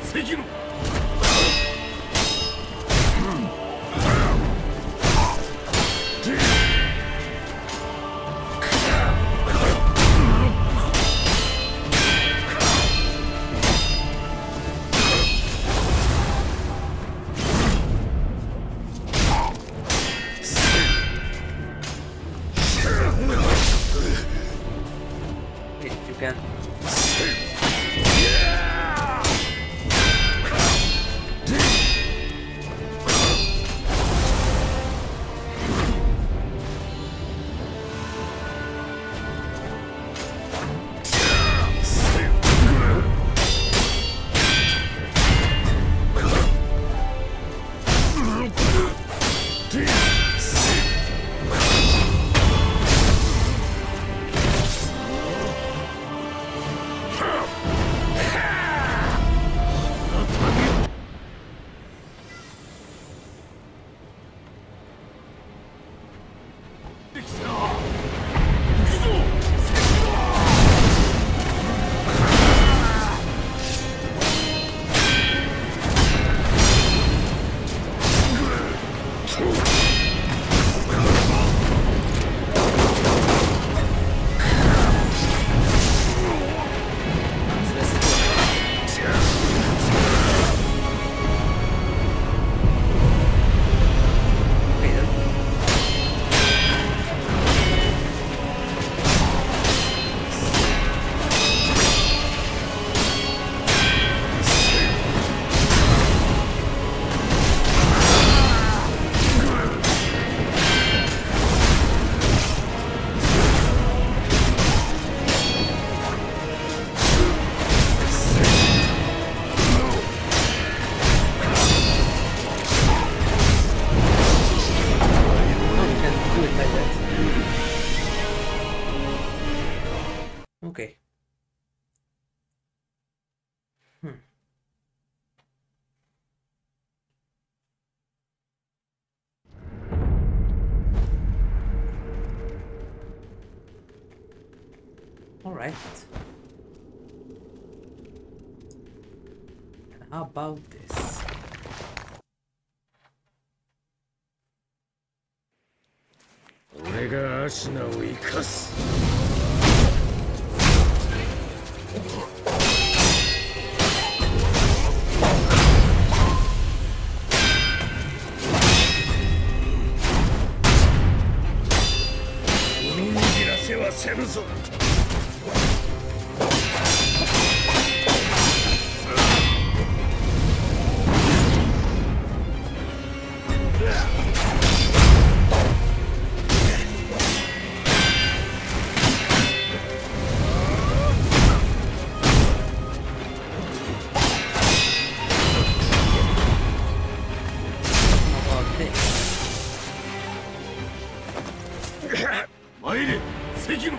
Sekiro! You can. Alright. And how about this?俺がアシナを生かす。踏みにじらせはせぬぞ。参れ、関野。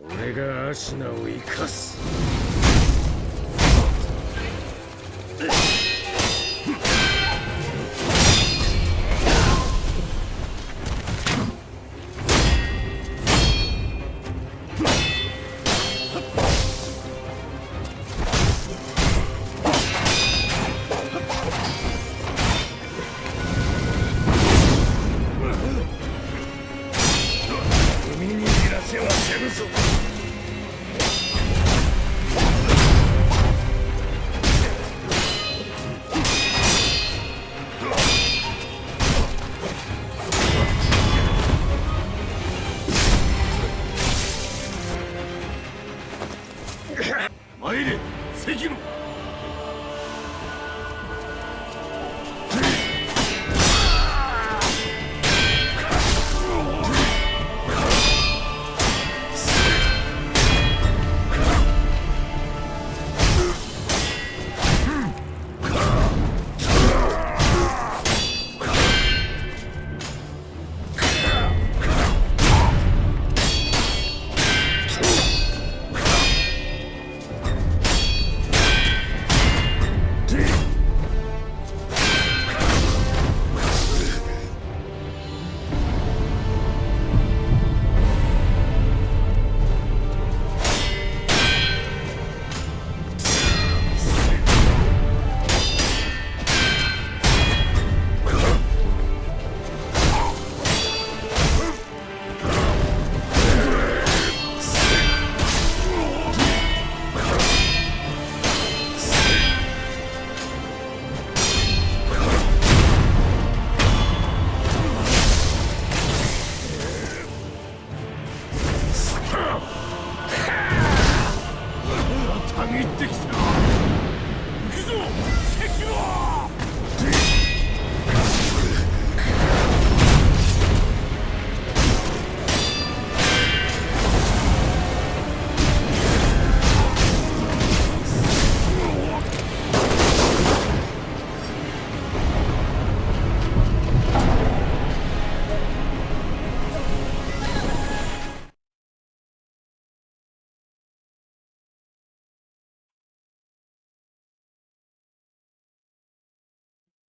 俺がアシナを生かす。踏みにじらせはせぬぞ。参れ、関野。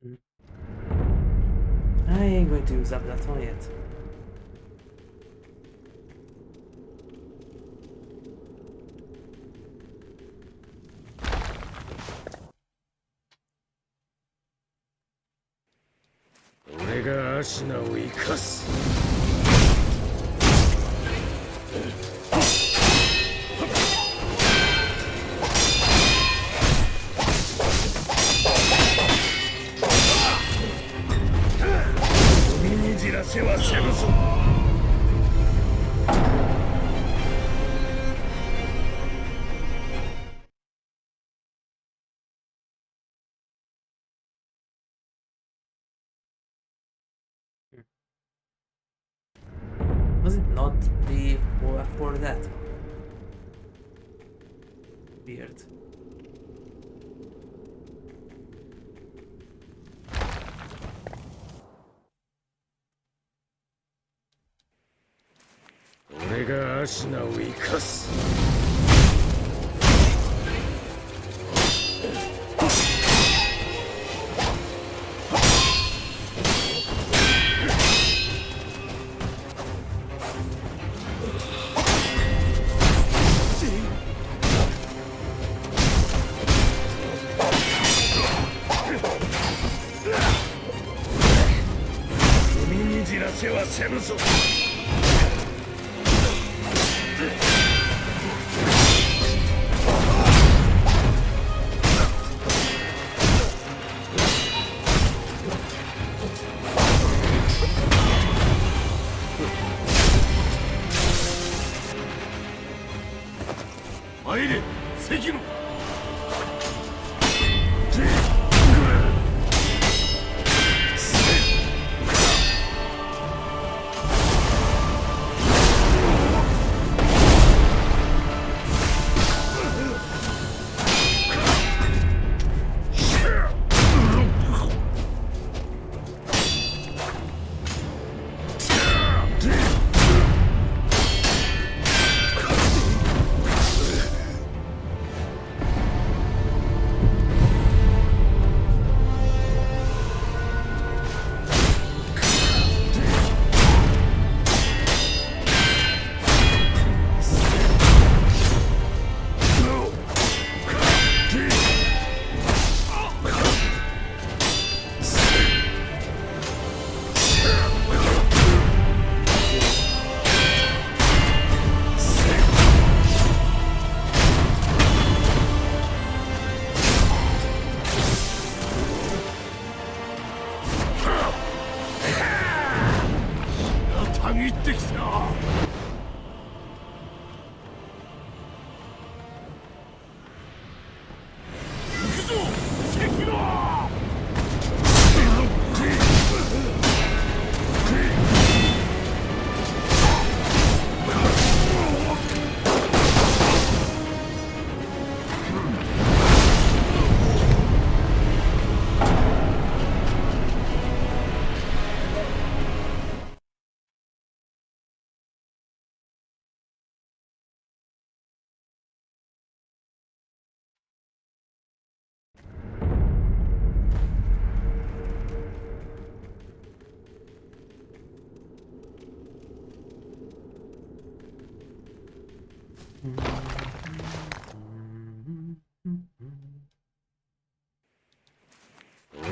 I ain't going to use up that one yet. Was it not before that? Weird. Sekiro!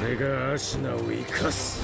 俺がアシナを生かす。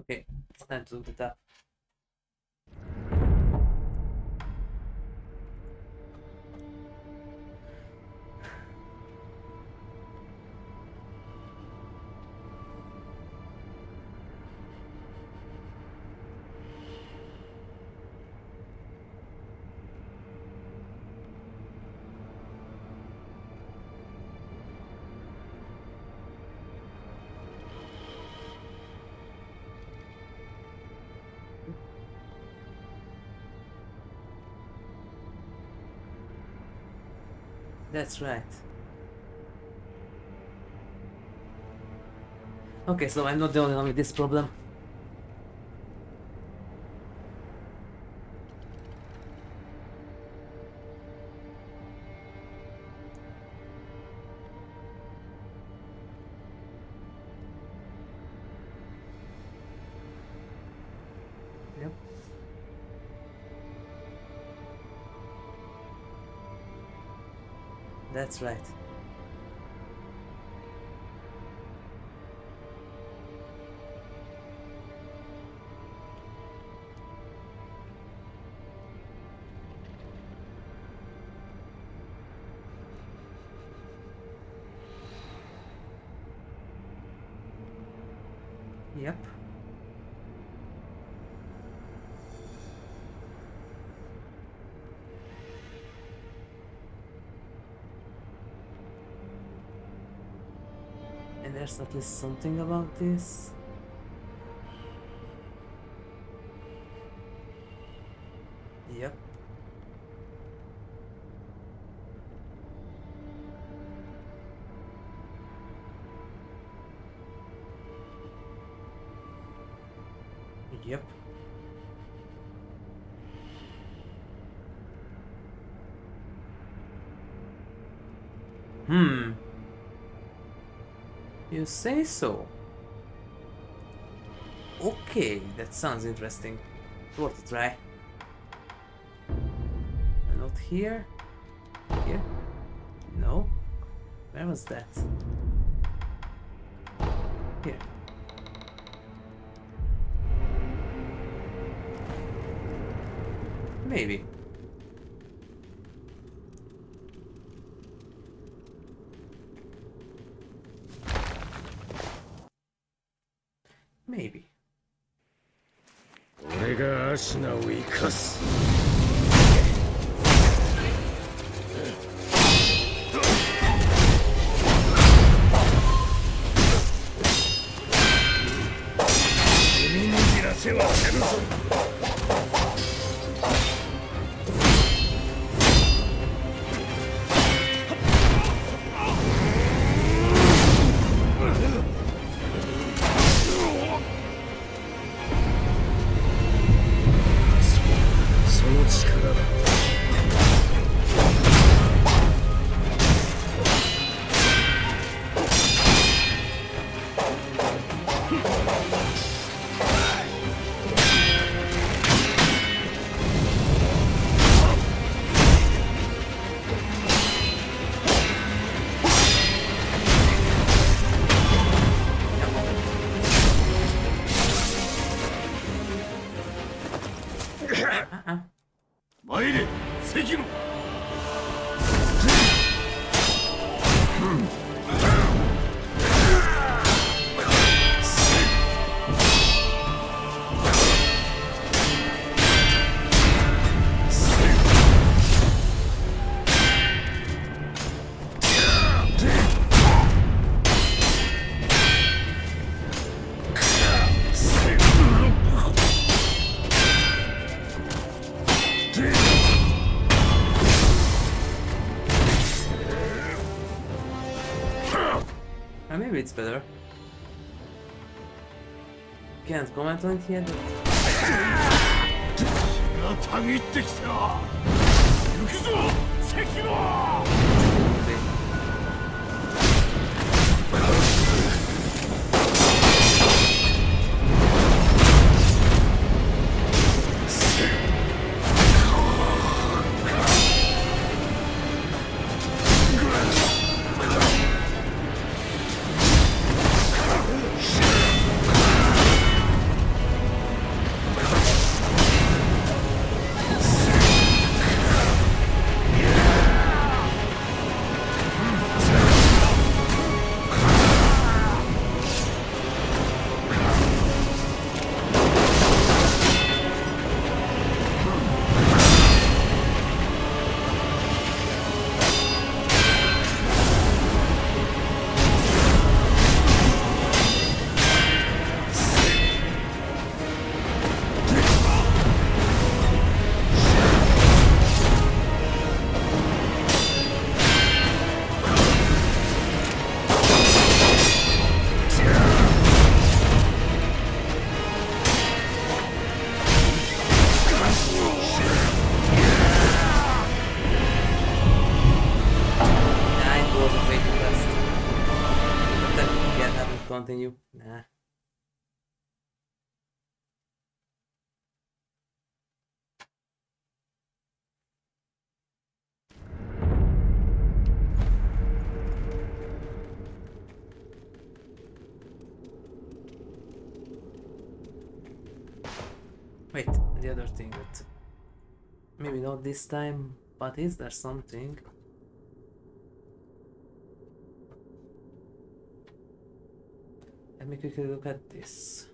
Okay, it's time to look it up. That's right. Okay, so I'm not the only one with this problem. Yep. That's right. Yep. And there's at least something about this. Yep. Yep. You say so. Okay, that sounds interesting. Worth a try. Not here. Here? No. Where was that? Here. Maybe. Maybe. 俺がアシナを生かす。踏みにじらせはせぬぞ。その力だ。参れ、関野。Maybe it's better. Can't comment on it yet. 血がたぎってきた。行くぞ、関野。 Yeah. continue? Nah. Wait, the other thing that... Maybe not this time, but is there something? Let me quickly look at this.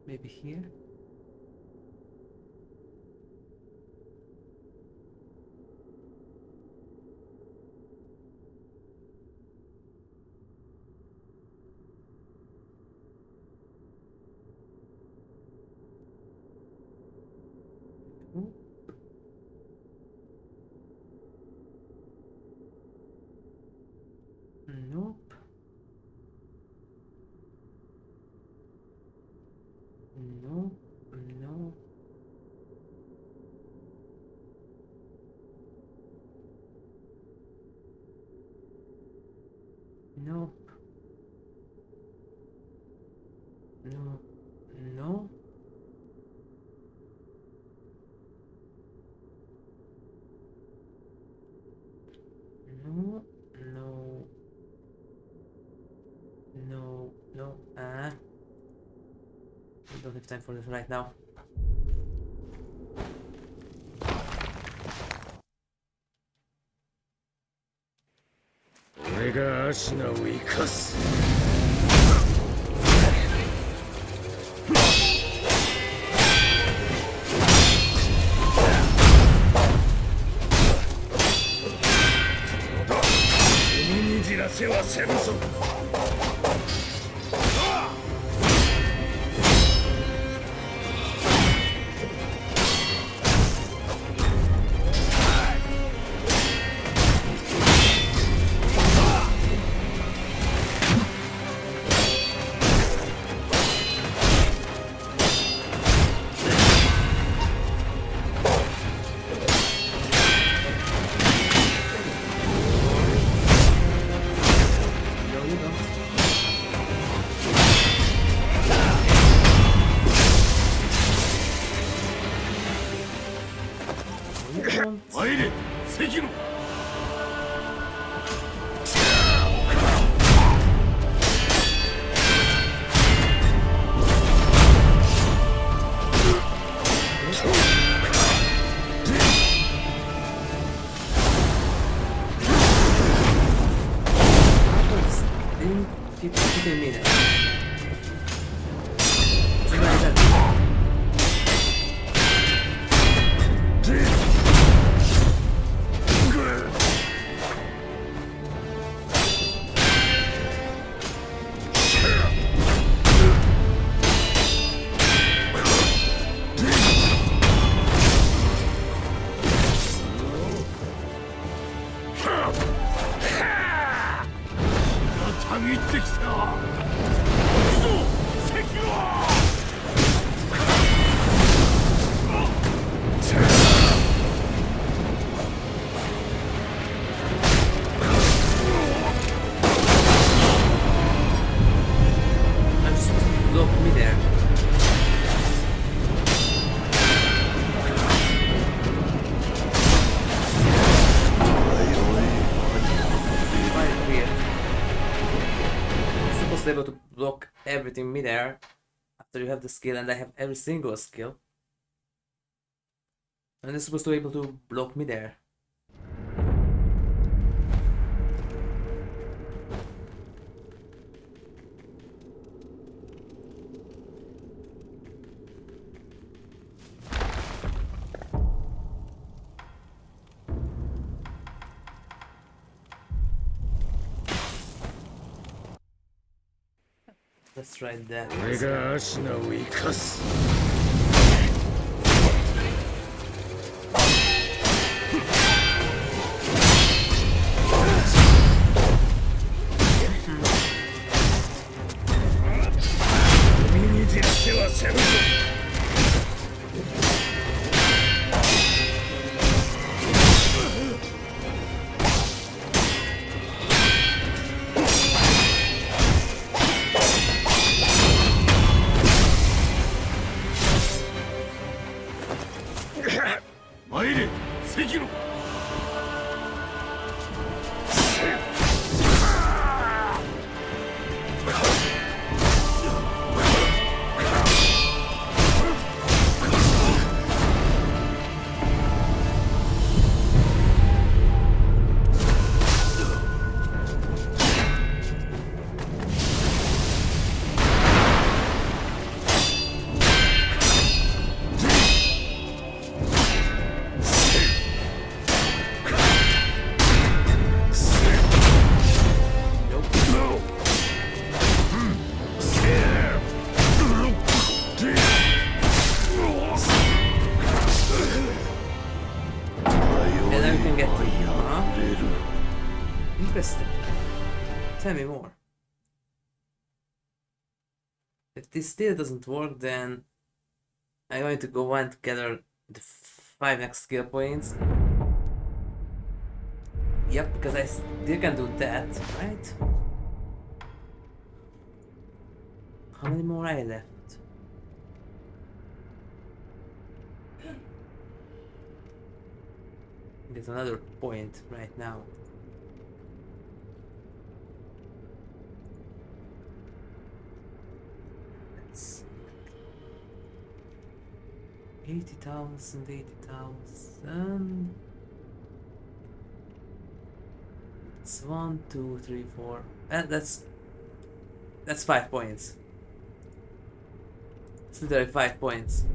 Maybe here? Nope. Nope. No. No. No. No. No. No. No. No. No. I don't have time for this right now. Sekiro! Able to block everything midair after you have the skill, and I have every single skill, and it's supposed to be able to block midair. Let's try that. 参れ関野。Interesting. Tell me more. If this still doesn't work, then I'm going to go and gather the 5 next skill points. Yep, because I still can do that, right? How many more I left? Get another point right now. Let's 80,000, 80,000. It's 1, 2, 3, 4. That's 5 points. It's literally 5 points.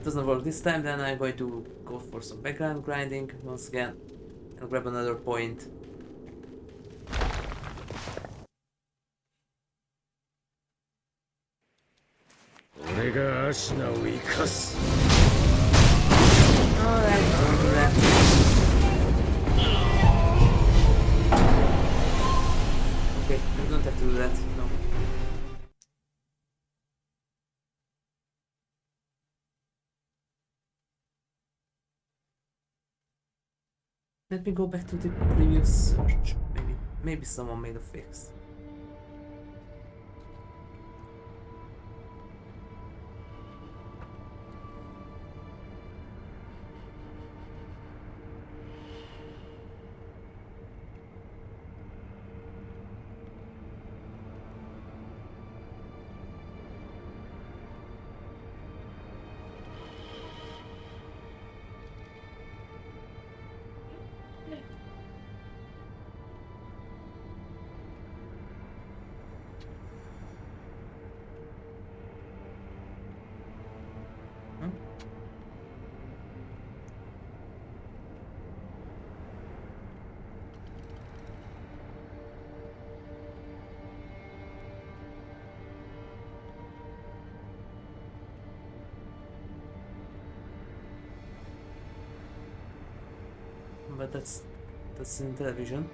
Doesn't work this time, then I'm going to go for some background grinding once again and grab another point. Alright, don't do that. Okay, we don't have to do that, no. Let me go back to the previous search. Maybe someone made a fix. But that's in television.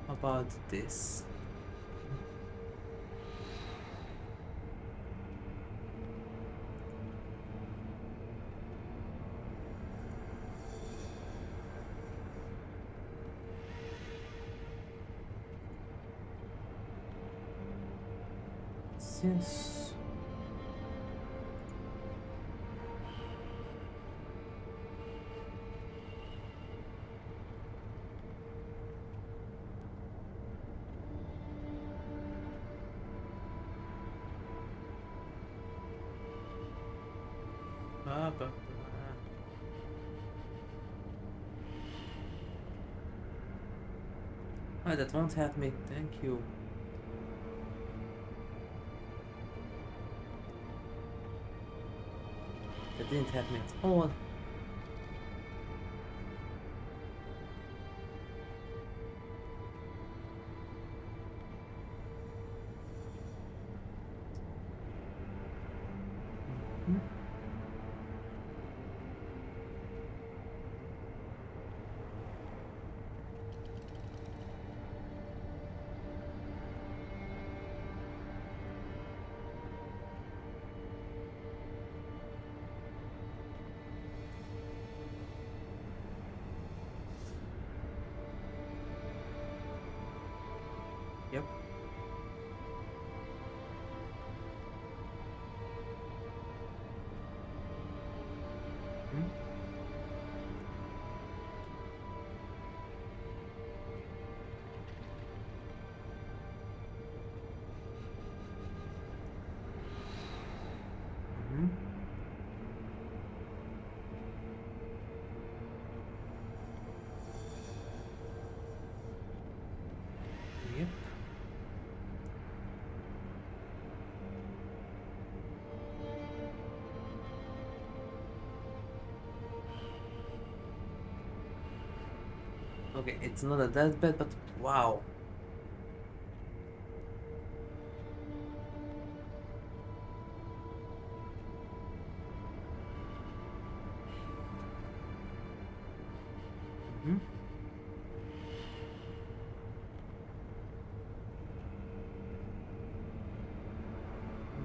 How about this? Yes. Oh, that won't help me, thank you. That didn't help me at all. Yep. Okay, it's not that bad, but wow.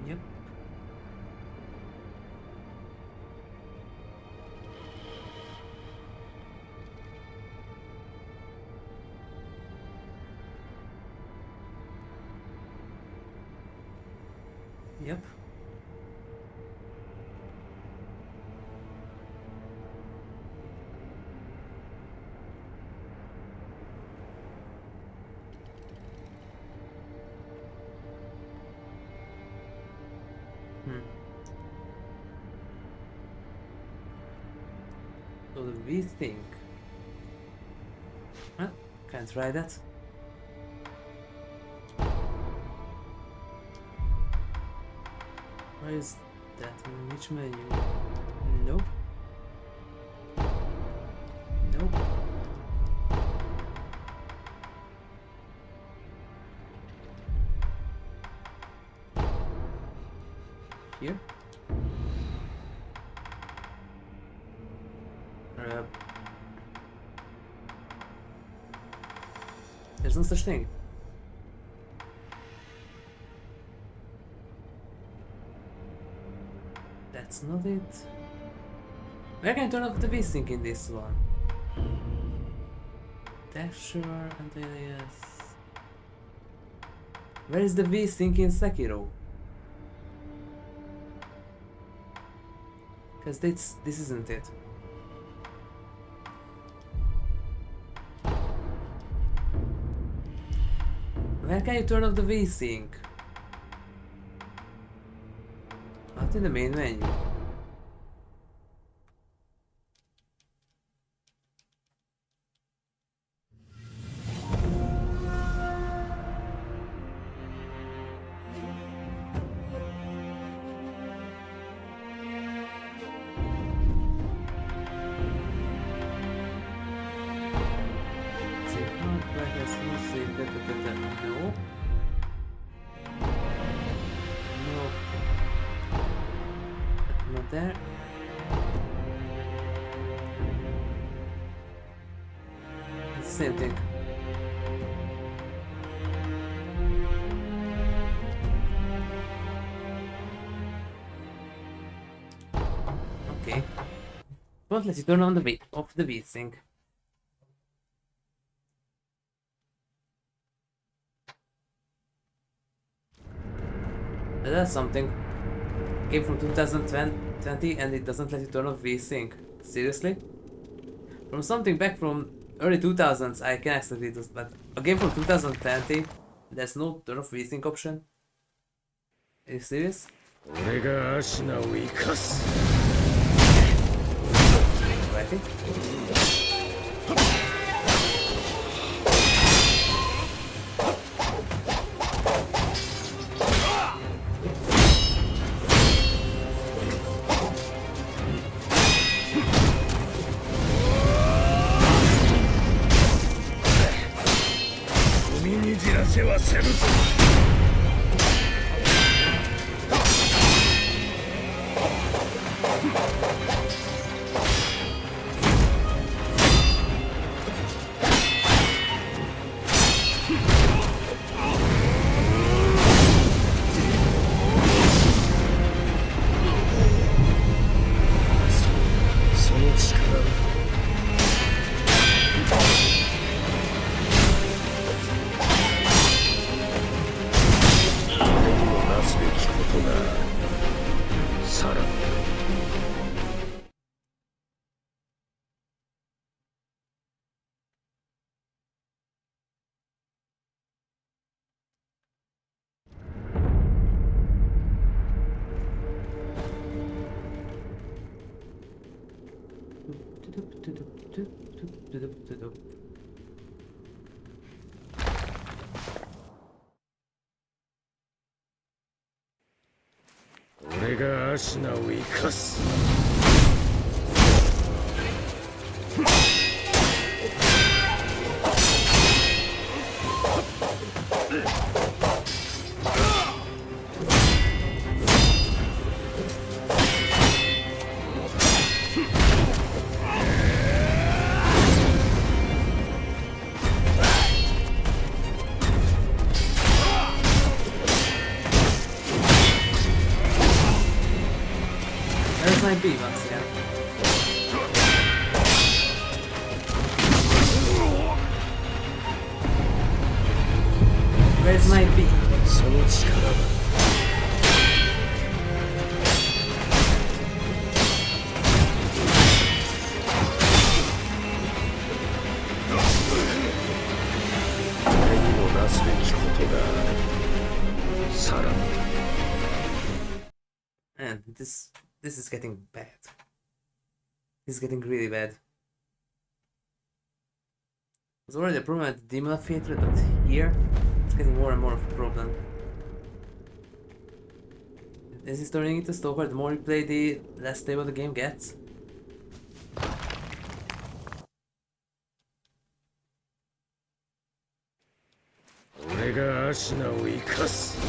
Yep. Yep. So the V thing. Huh? Can't try that. Where is that? Which menu? Nope. Nope. Here? There's no such thing. That's not it. Where can I turn off the V-Sync in this one? Dasher and alias. Where is the V-Sync in Sekiro? Because this isn't it. Where can you turn off the V-Sync? Not in the main menu. There. It's the same thing. Okay. Won't let you turn on the off the V-Sync. That's something. Game from 2020 and it doesn't let you turn off V-Sync. Seriously? From something back from early 2000s I can accept it, but a game from 2020 there's no turn off V-Sync option? Are you serious? Righty? 俺がアシナを生かす。There's my B once again. Where's my B? その力だ。俺にもなすべきことがある。さらに。Man, this is getting bad. This is getting really bad. There's already a problem at the Demon Theater, but here it's getting more and more of a problem. Is this turning into Stalker the more you play, the less stable the game gets?俺がアシナを生かす。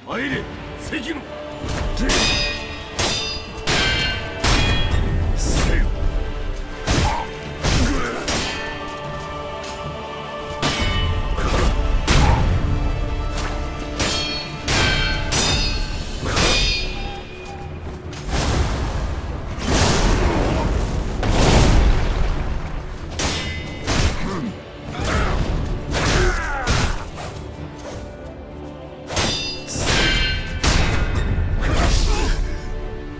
参れ、関野。せよ。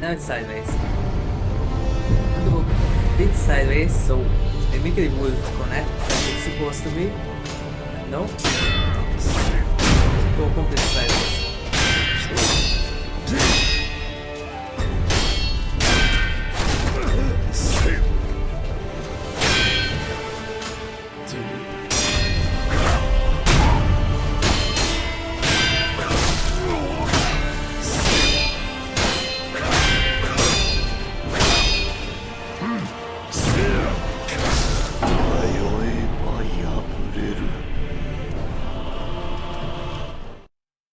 Now it's sideways. And go a bit sideways, so maybe it would connect like it's supposed to be. No? Go completely sideways.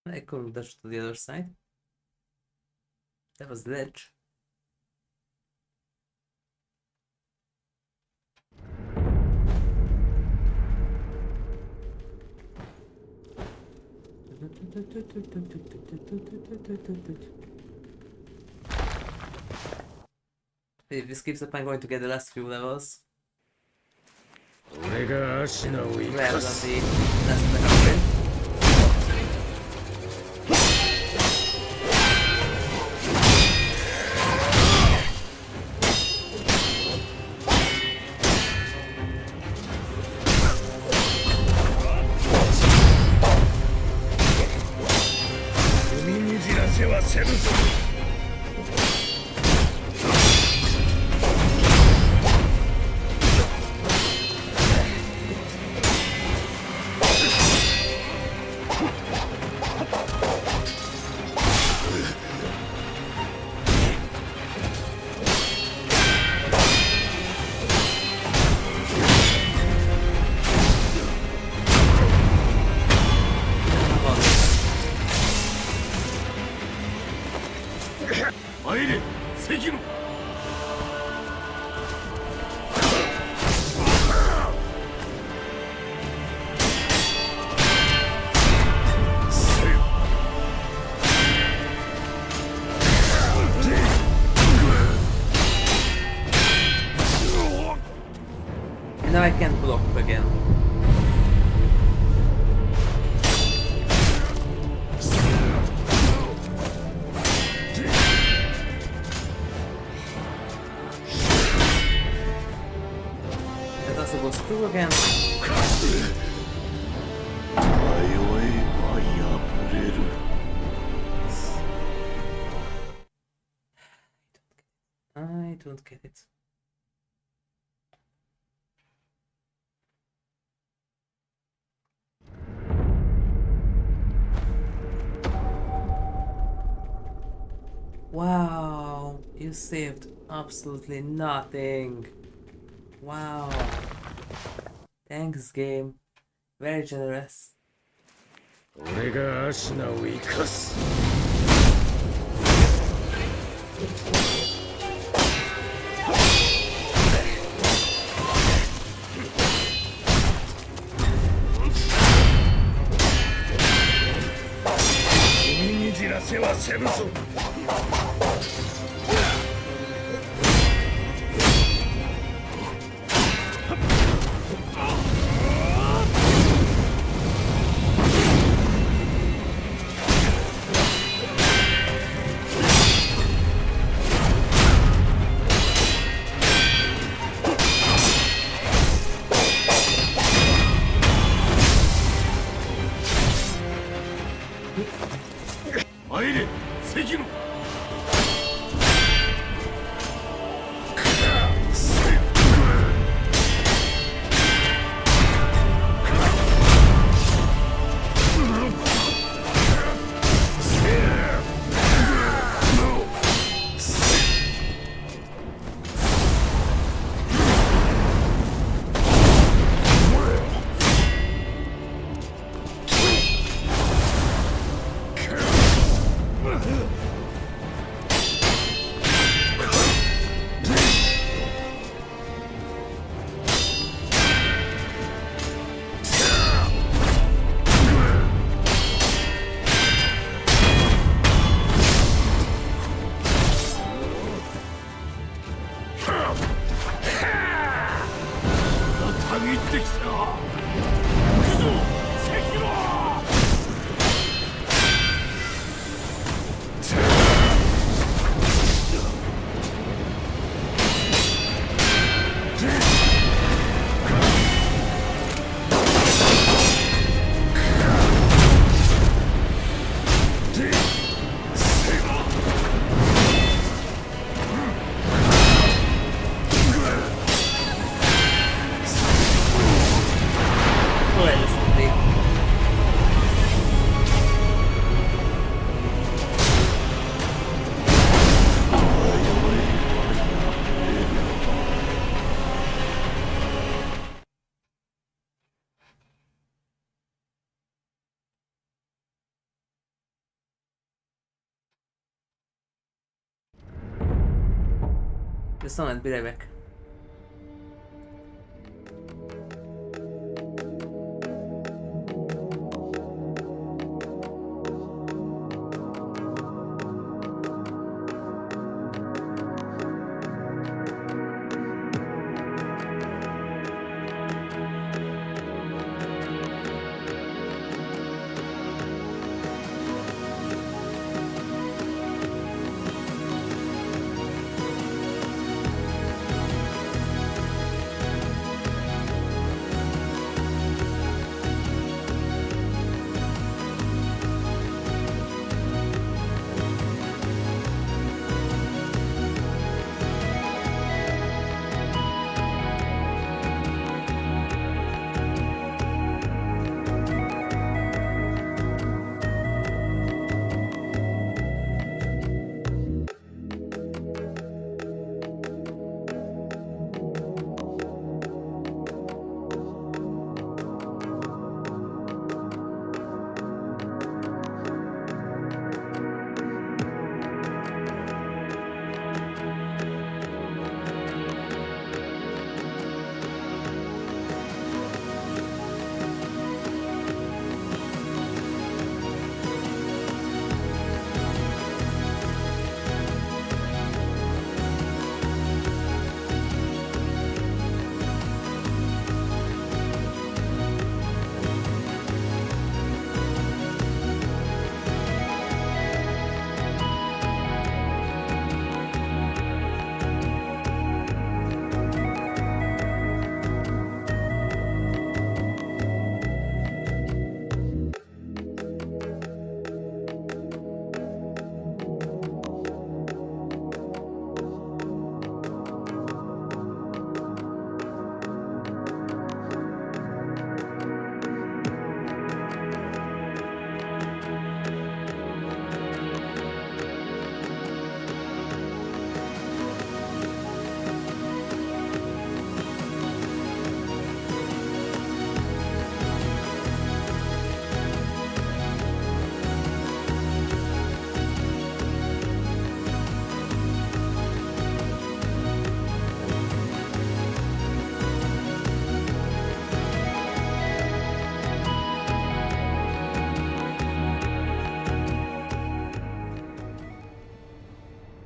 I couldn't dash to the other side. That was the ledge. If this keeps up, I'm going to get the last few levels.俺がアシナを生 Grab か on す。 the last bit. don't get it. Wow, you saved absolutely nothing. Wow. Thanks, game. Very generous. 俺がアシナを生かす。踏みにじらせはせぬぞ。参れ、関野。Just a moment, be right back.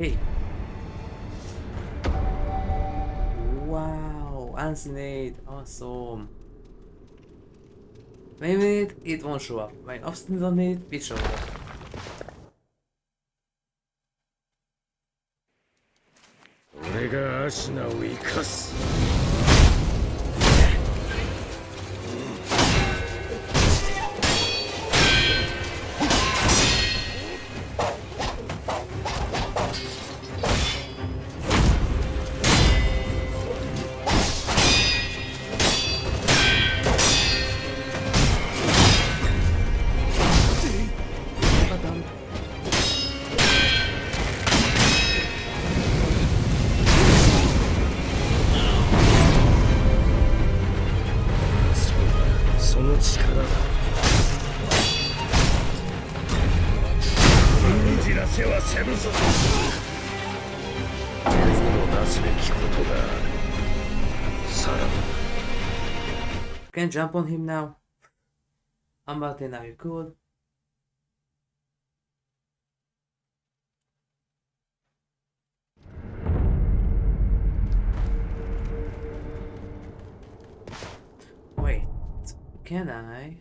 Hey. Wow, Unseen, awesome. Maybe it won't show up. When obstinate on it shows up. 俺がアシナを生かす。その力だ。踏みじらせはせぬぞ。手のなすべきことがある。さらば。 Can jump on him now. Until now you could. Wait, can I?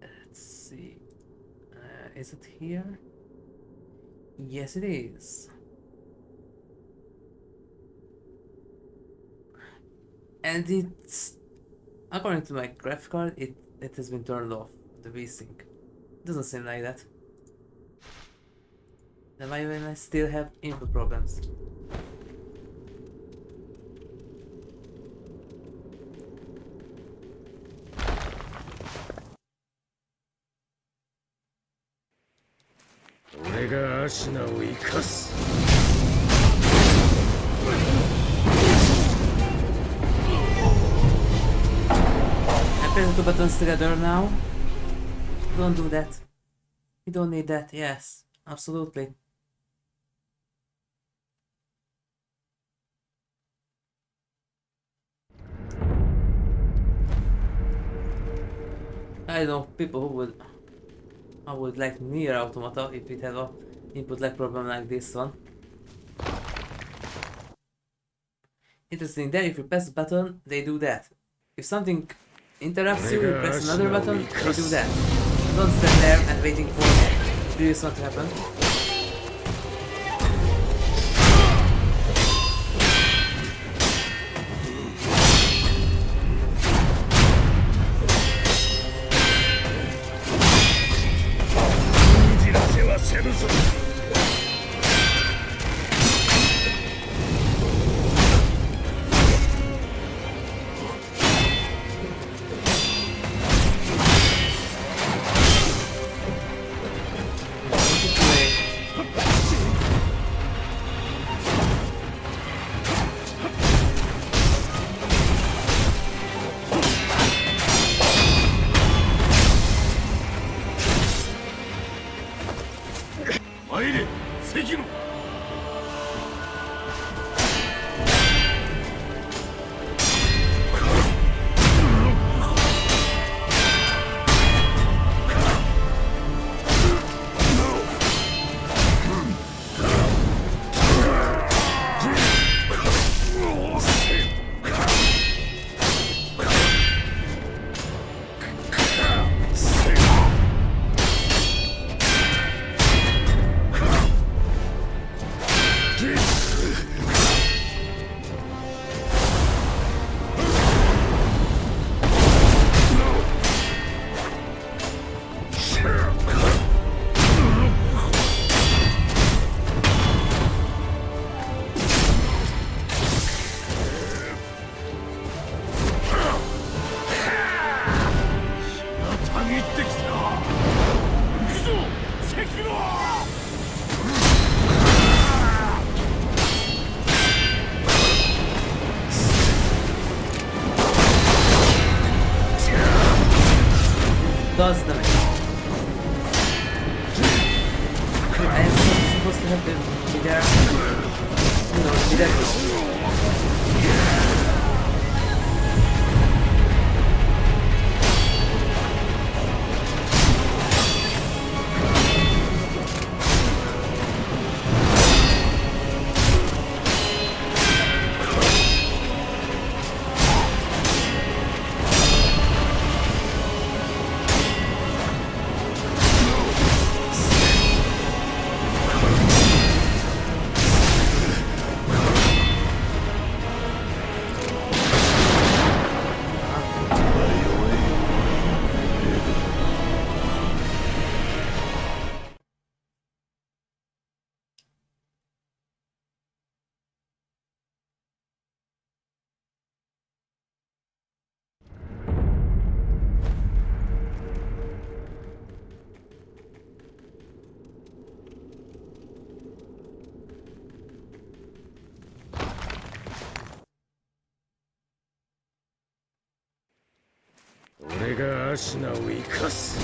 Let's see. Is it here? Yes, it is. And it's, according to my graphic card, it has been turned off, the VSync. Doesn't seem like that. Then why will I still have input problems?俺がアシナを生かす。 Press the two buttons together now. Don't do that. You don't need that. Yes, absolutely. I know people who would like Nier Automata if it had a input lag problem like this one. Interesting that if you press the button, they do that. If something interrupts you, you press another button, they do that. Don't stand there and waiting for the previous one to happen. Sekiro! Does damage. I am supposed to have to be there. No, be there. 俺がアシナを生かす。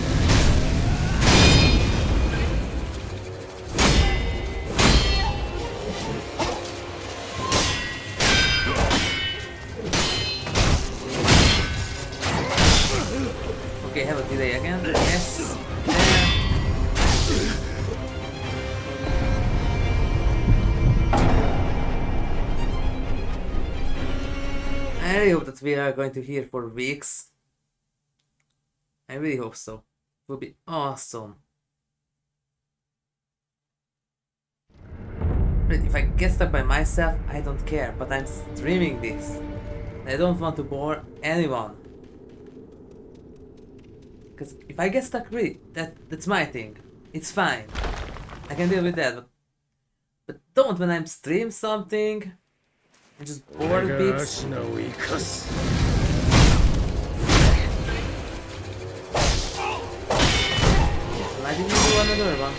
Okay, have a delay again. Yes. I really hope that we are going to hear for weeks. I really hope so. It would be awesome. But if I get stuck by myself, I don't care, but I'm streaming this. I don't want to bore anyone. Because if I get stuck, really, that's my thing. It's fine. I can deal with that, but don't when I'm stream something and just bore the peeps. Why didn't you do another one?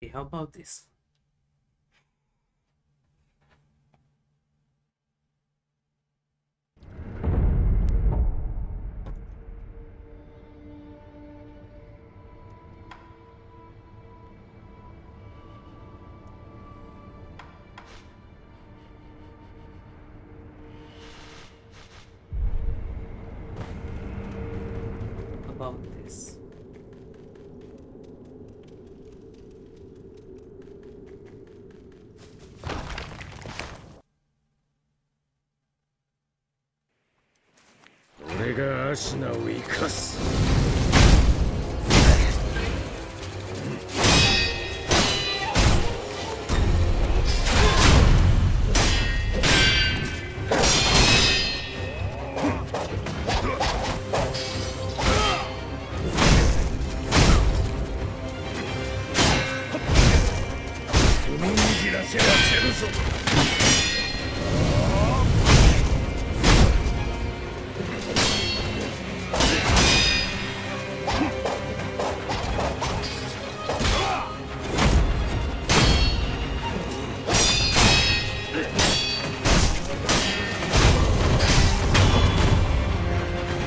Okay, how about this? About this.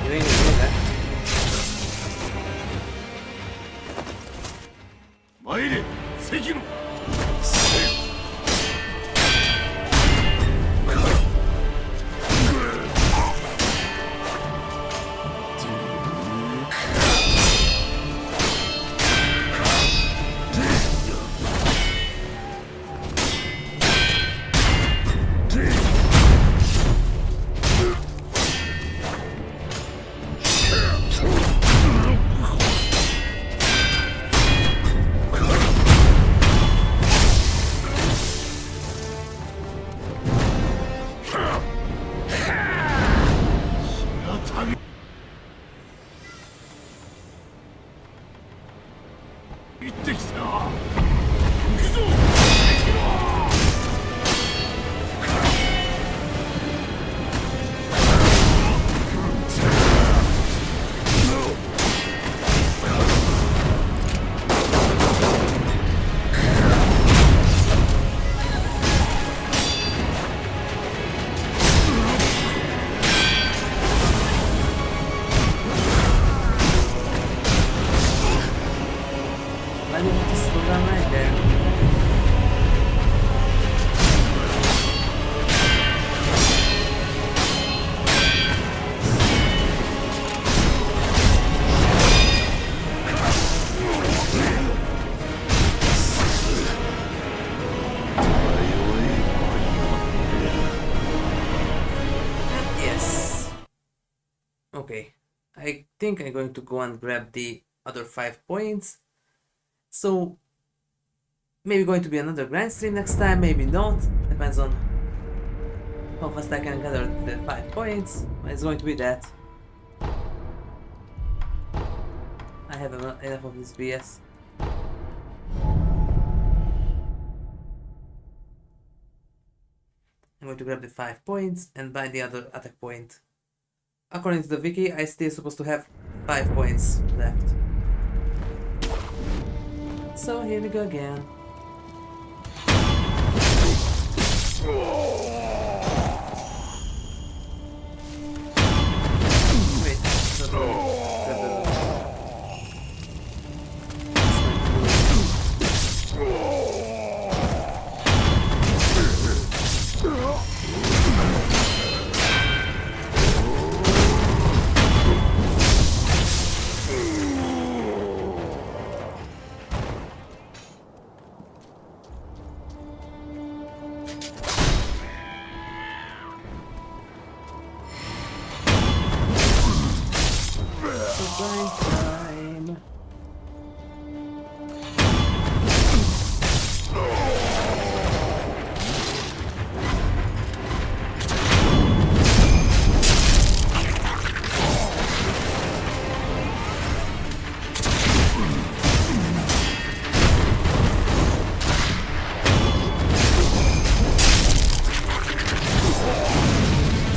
You ain't doing that. 参れ、関野。Okay, I think I'm going to go and grab the other 5 points. So maybe going to be another grind stream next time, maybe not. Depends on how fast I can gather the 5 points. It's going to be that. I have enough of this BS. I'm going to grab the 5 points and buy the other attack point. According to the wiki, I still supposed to have 5 points left. So here we go again. Wait, time.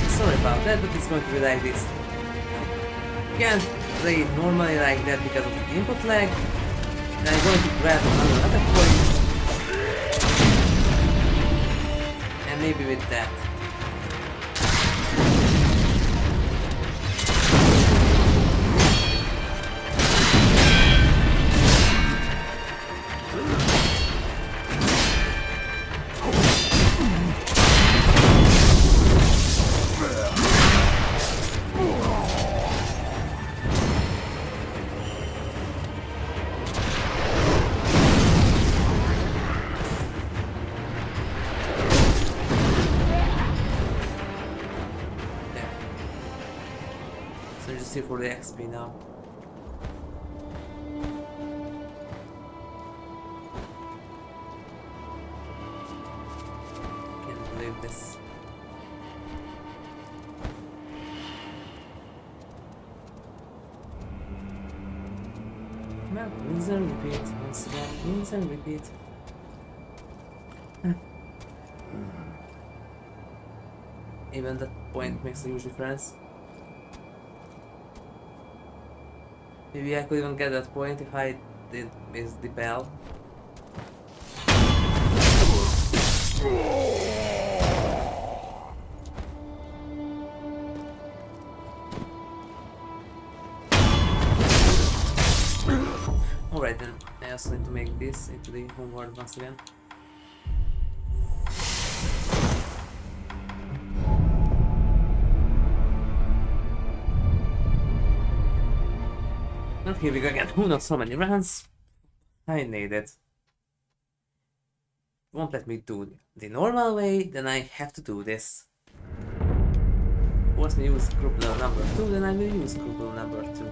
Sorry about that, but it's going to be like this. Can't play it normally like that because of the input lag. And I'm going to grab another attack point. And maybe with that. So just here for the XP now. Can't believe this. Well, rinse and repeat. Once again, rinse and repeat. Even that point makes a huge difference. Maybe I could even get that point if I did miss the bell. Alright then, I also need to make this into the homeward once again. And here we go again. Who knows how many rounds? I need it. Won't let me do the normal way, then I have to do this. Force me to use group level number 2, then I will use group level number 2.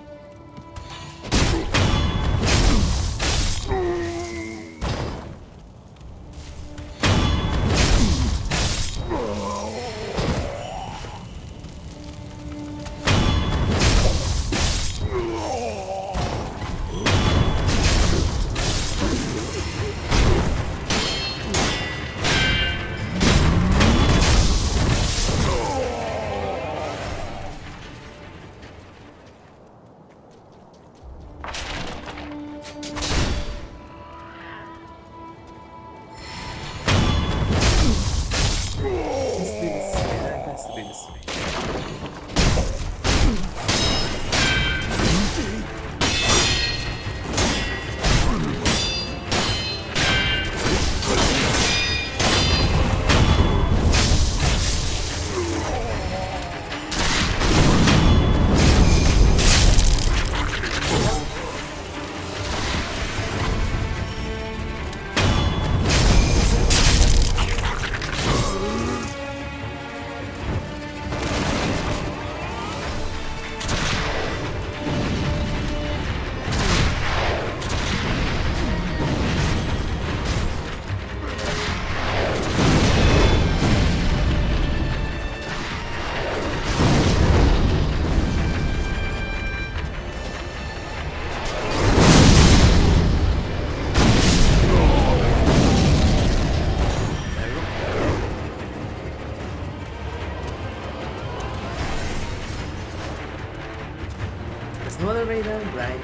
way then? Right.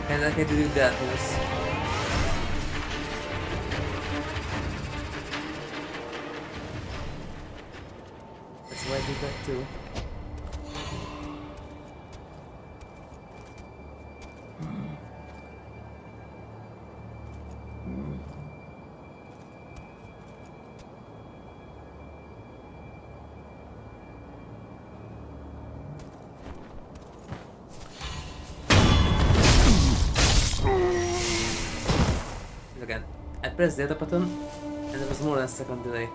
And I can do that moves. That's why I did that too. Again, I pressed the other button and there was more than a second delay.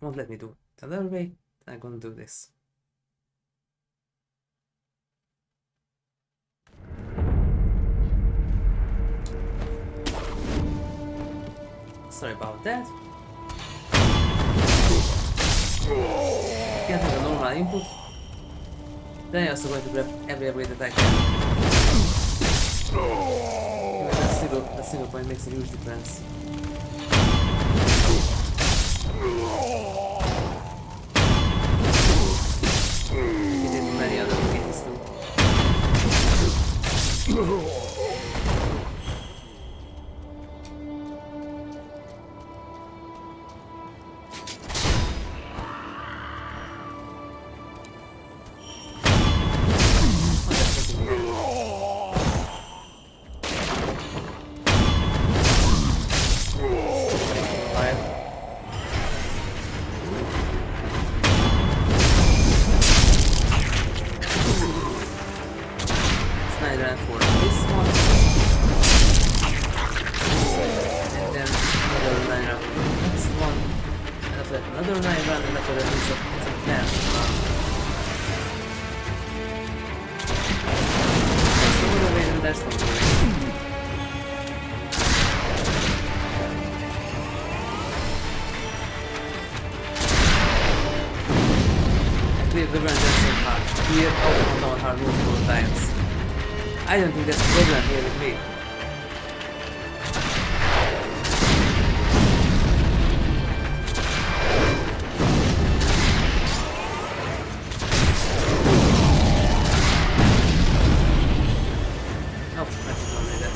Won't let me do it the other way, I'm gonna do this. Sorry about that. Can't have a normal input. Then I'm also going to grab every way that I can. Even that single point makes a huge difference. He did many other games too. I don't think that's a problem here with me. Oh, that's only that.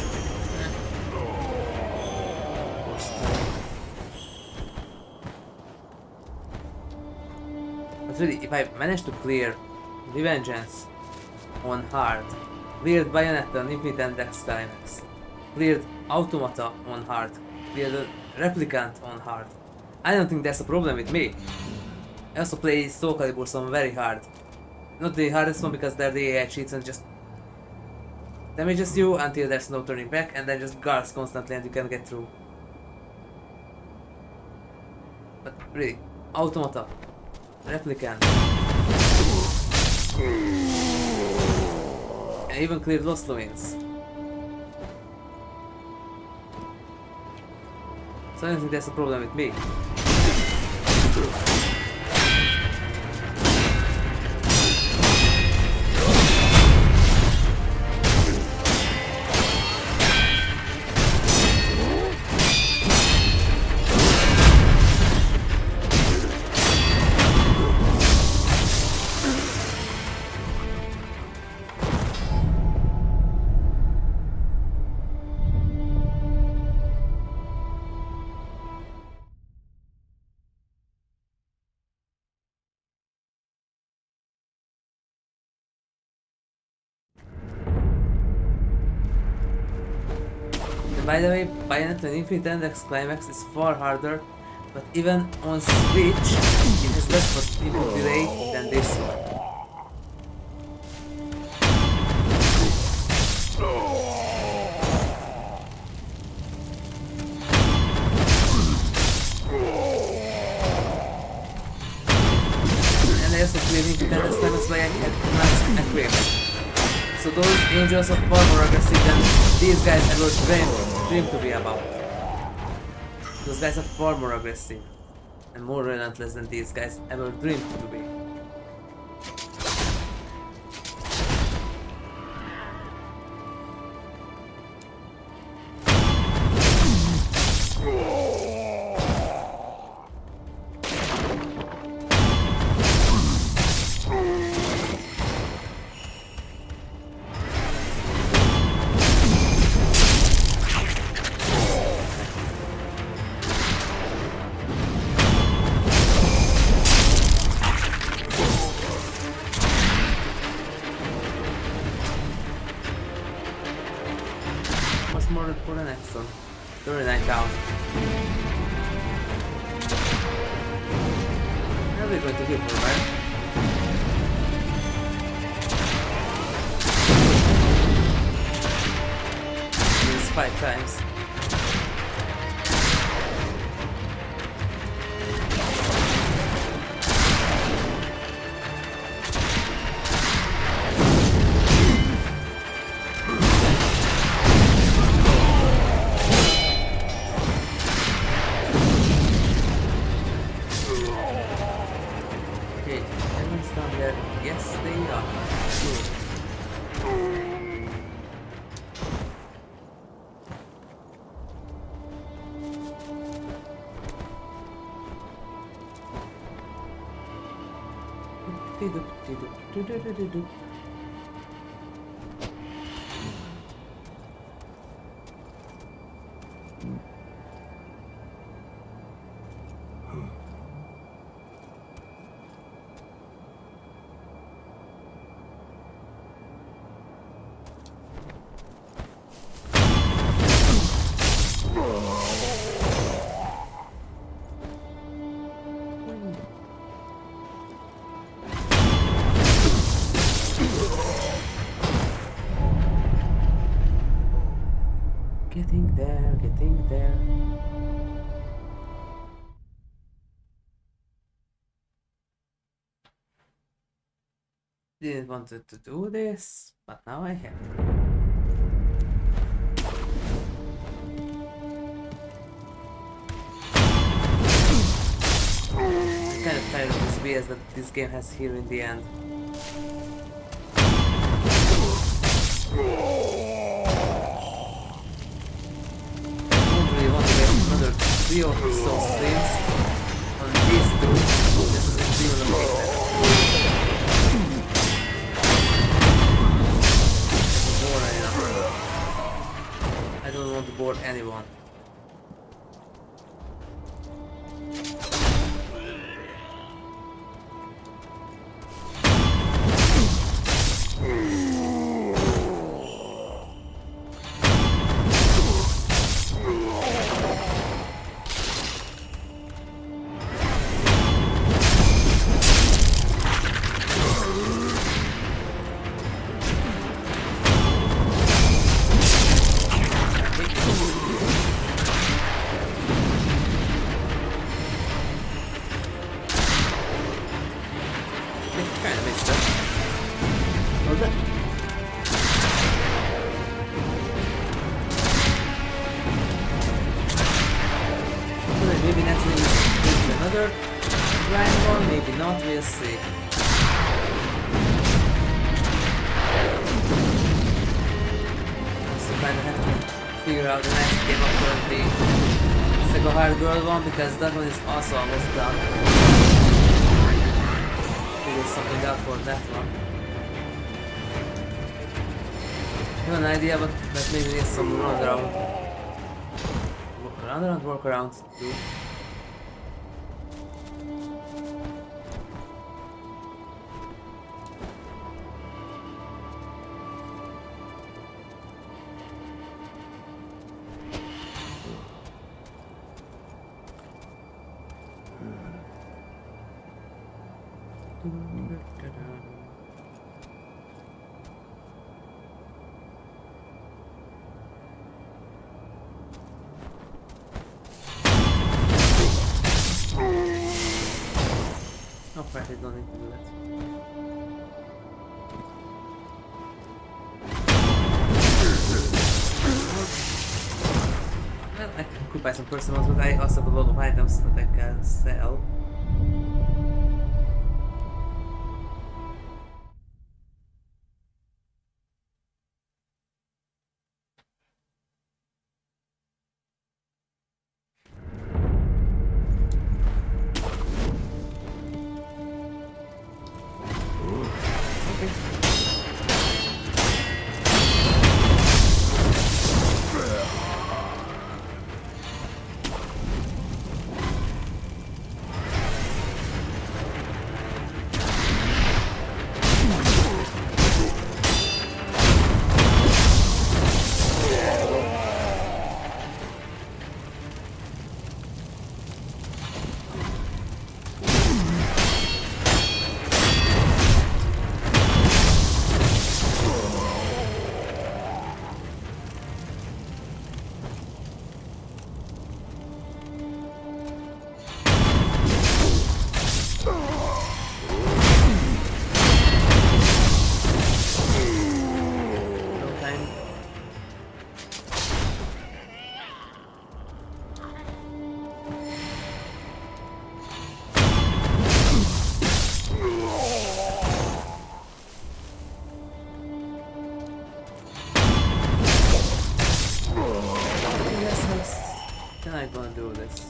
But really, if I manage to clear Revengeance on hard, cleared Bayonetta on Infinite Index Climax, cleared Automata on hard, cleared Replicant on hard, I don't think there's a problem with me. I also play Soul Calibur on very hard. Not the hardest one because they're the AI cheats and just damages you until there's no turning back and then just guards constantly and you can get through. But really, Automata, Replicant, and even cleared Lost Ruins. So I don't think there's a problem with me. By the way, Bayonetta and Infinite Index Climax is far harder, but even on Switch, it has less input delay than this one. And I also cleared Infinite Index Climax by I had Mask equipped. So those angels are far more aggressive than these guys ever dream to be about. Those guys are far more aggressive and more relentless than these guys ever dreamed to be. more for the next one. 39 count. Now we're going to give her, right? It's 5 times. Getting there. Didn't want to do this, but now I have. I'm kind of tired of this BS that this game has here in the end. Another 3 or so streams on these two. This is extremely located. I don't want to bore anyone. Maybe next thing is another grind one, maybe not, we'll see. Also kind of have to figure out the next game after the second hard world one, because that one is also almost done. Figure something out for that one. I have an idea, but that maybe needs some runaround. Runaround workarounds too. Oh crap, I don't need to do that. Well, I could buy some personals, but I also have a lot of items that I can sell. might want to do this.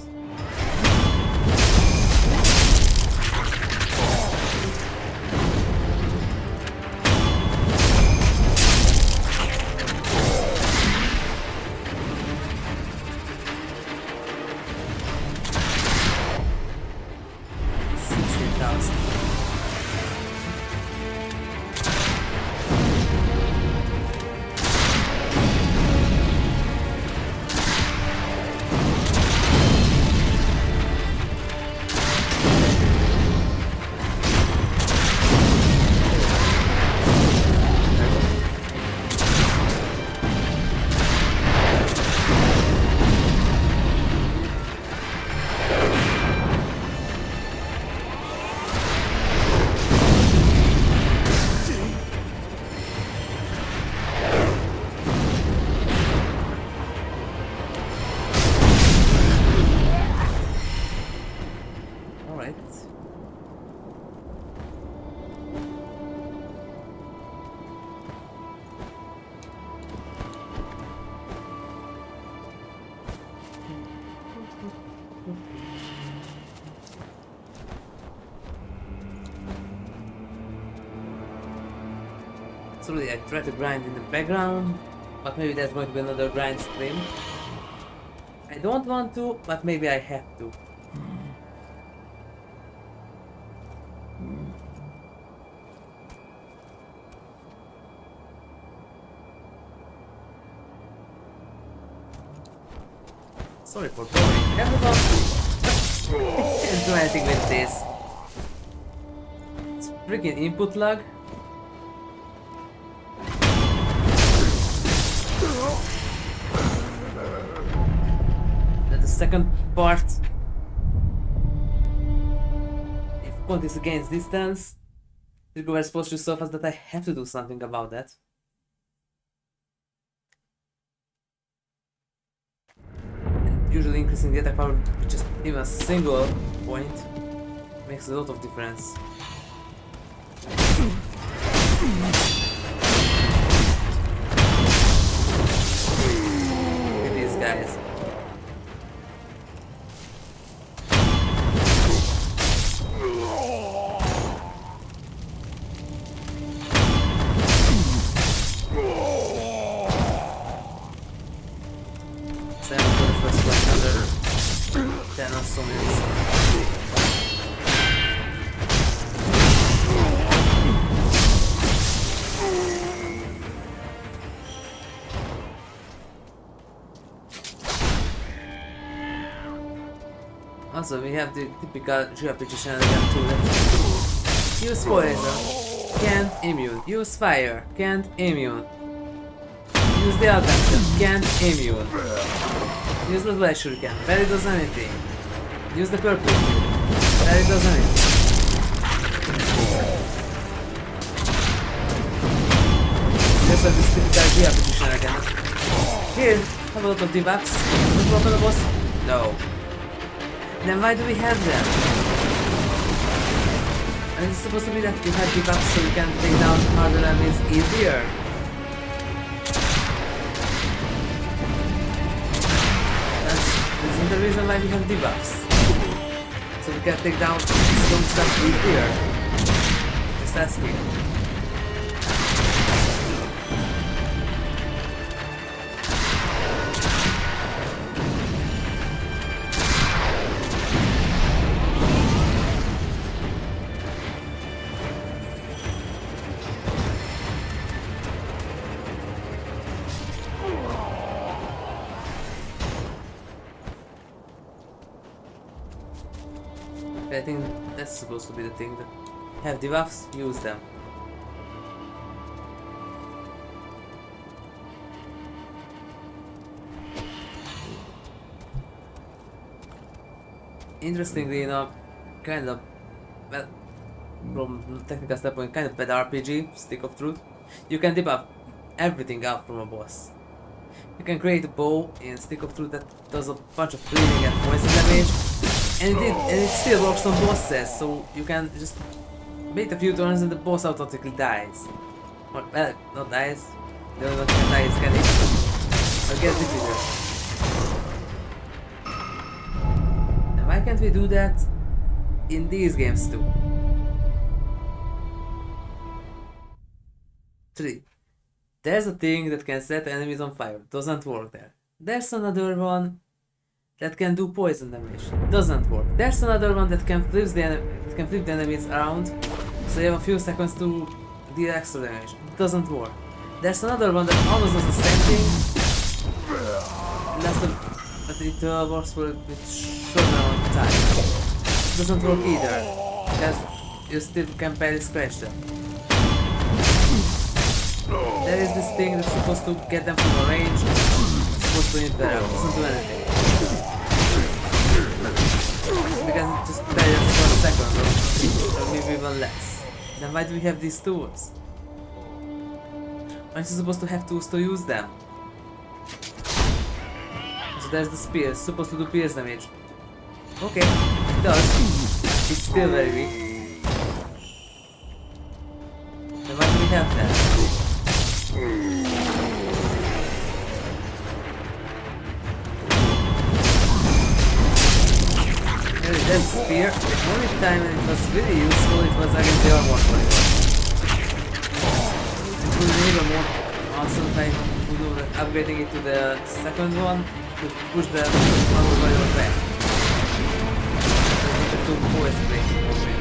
So really, I try to grind in the background, but maybe there's going to be another grind stream. I don't want to, but maybe I have to. Sorry for boring everyone. Can't do anything with this. It's freaking input lag. The second part, if point is against distance, the goal is supposed to surface that I have to do something about that. And usually increasing the attack power with just even a single point makes a lot of difference. Look at these guys. Also, we have the typical JRPG shenanigan too. Use poison, can't immune. Use fire, can't immune. Use the alchemist, can't immune. Use the black shuriken, barely does anything. Use the purple cube, barely does anything. That's what this typical JRPG shenanigan. Here, have a lot of debuffs. Let's work on the boss. No. Then why do we have them? And it's supposed to be that we have debuffs so we can take down harder enemies easier. Isn't the reason why we have debuffs? So we can take down some stuff easier. Just asking. I think that's supposed to be the thing. That have debuffs, use them. Interestingly enough, kind of, well, from a technical standpoint, kind of bad RPG, Stick of Truth. You can debuff everything out from a boss. You can create a bow in Stick of Truth that does a bunch of bleeding and poison damage. And it still works on bosses, so you can just wait a few turns and the boss automatically dies. Or, well, not dies. The only one who can die is Kenny. Or get defeated. we do that in these games too? 3. There's a thing that can set enemies on fire. Doesn't work there. There's another one that can do poison damage. Doesn't work. There's another one that can flip the enemies around, so you have a few seconds to deal extra damage. Doesn't work. There's another one that almost does the same thing. But it works for a bit short amount of time. Doesn't work either, because you still can barely scratch them. There is this thing that's supposed to get them from a range, supposed to hit them, doesn't do anything. Because it just barely for a second, or maybe even less. Then why do we have these tools? Aren't you supposed to have tools to use them? So there's the spear, it's supposed to do pierce damage. Okay, it does. It's still very weak. Then why do we have that? There's the spear. The only time when it was really useful, it was against the armor fight. It would be even more awesome if I would do upgrading it to the second one to push the armor warrior back. I think the two boys play obviously.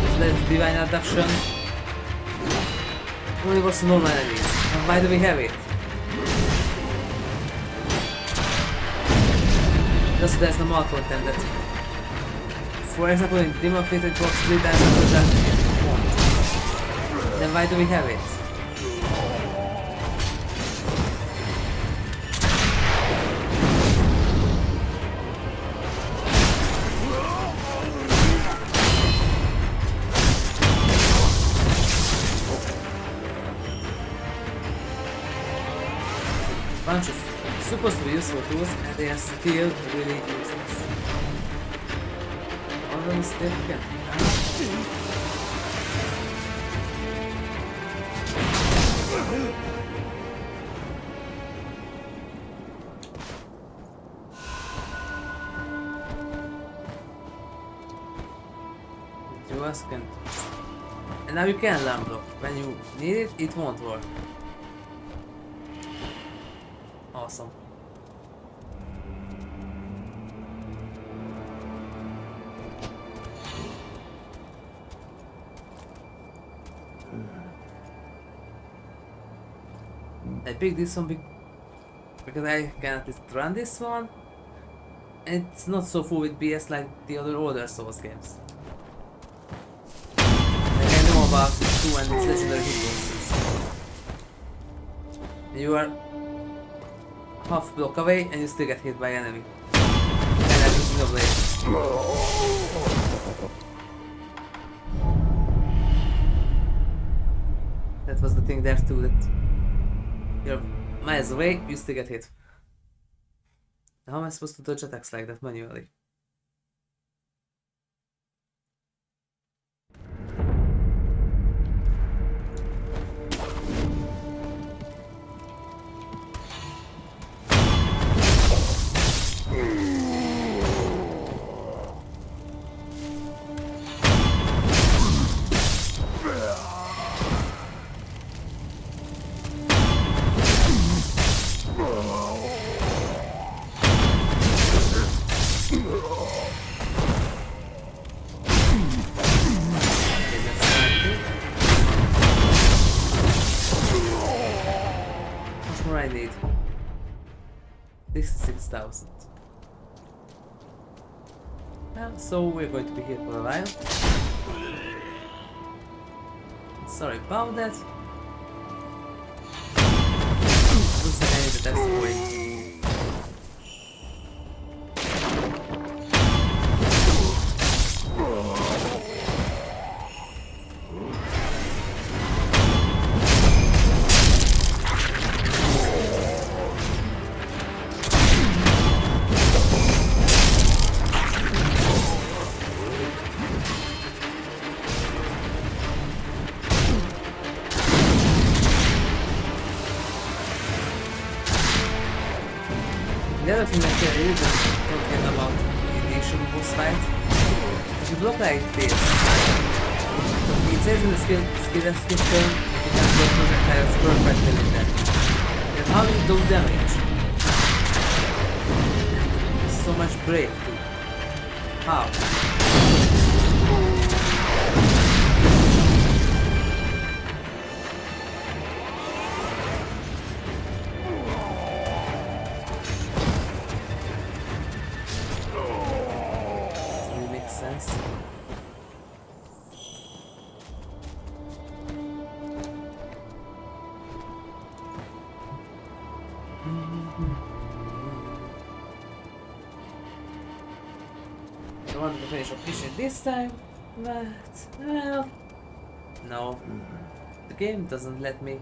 So there's divine adduction. Only was normal enemies. And why do we have it? Just there's no more content that... For example, in Demon Fate it works 3 times after that. Then why do we have it? Bunch of supposed to be useful tools and they are still really useless. All of them still can. Just can. And now you can alarm block. When you need it, it won't work. Awesome. I picked this one because I can at least run this one. And it's not so full with BS like the other older Souls games. Like I know about 2 and its legendary hitboxes. You are half block away and you still get hit by enemy. And I'm using a blade. That was the thing there too, that you're miles away, you still get hit. How am I supposed to dodge attacks like that manually? I need 66,000. Well, so we're going to be here for a while. Sorry about that. Looks like I need the test point. other thing that I really don't get about the initial boss fight, if you block like this, it says in the skill description you can block projectiles perfectly like that. And how does it do damage? So much break too. How? I wanted to finish off Isshin this time, but well, no, the game doesn't let me.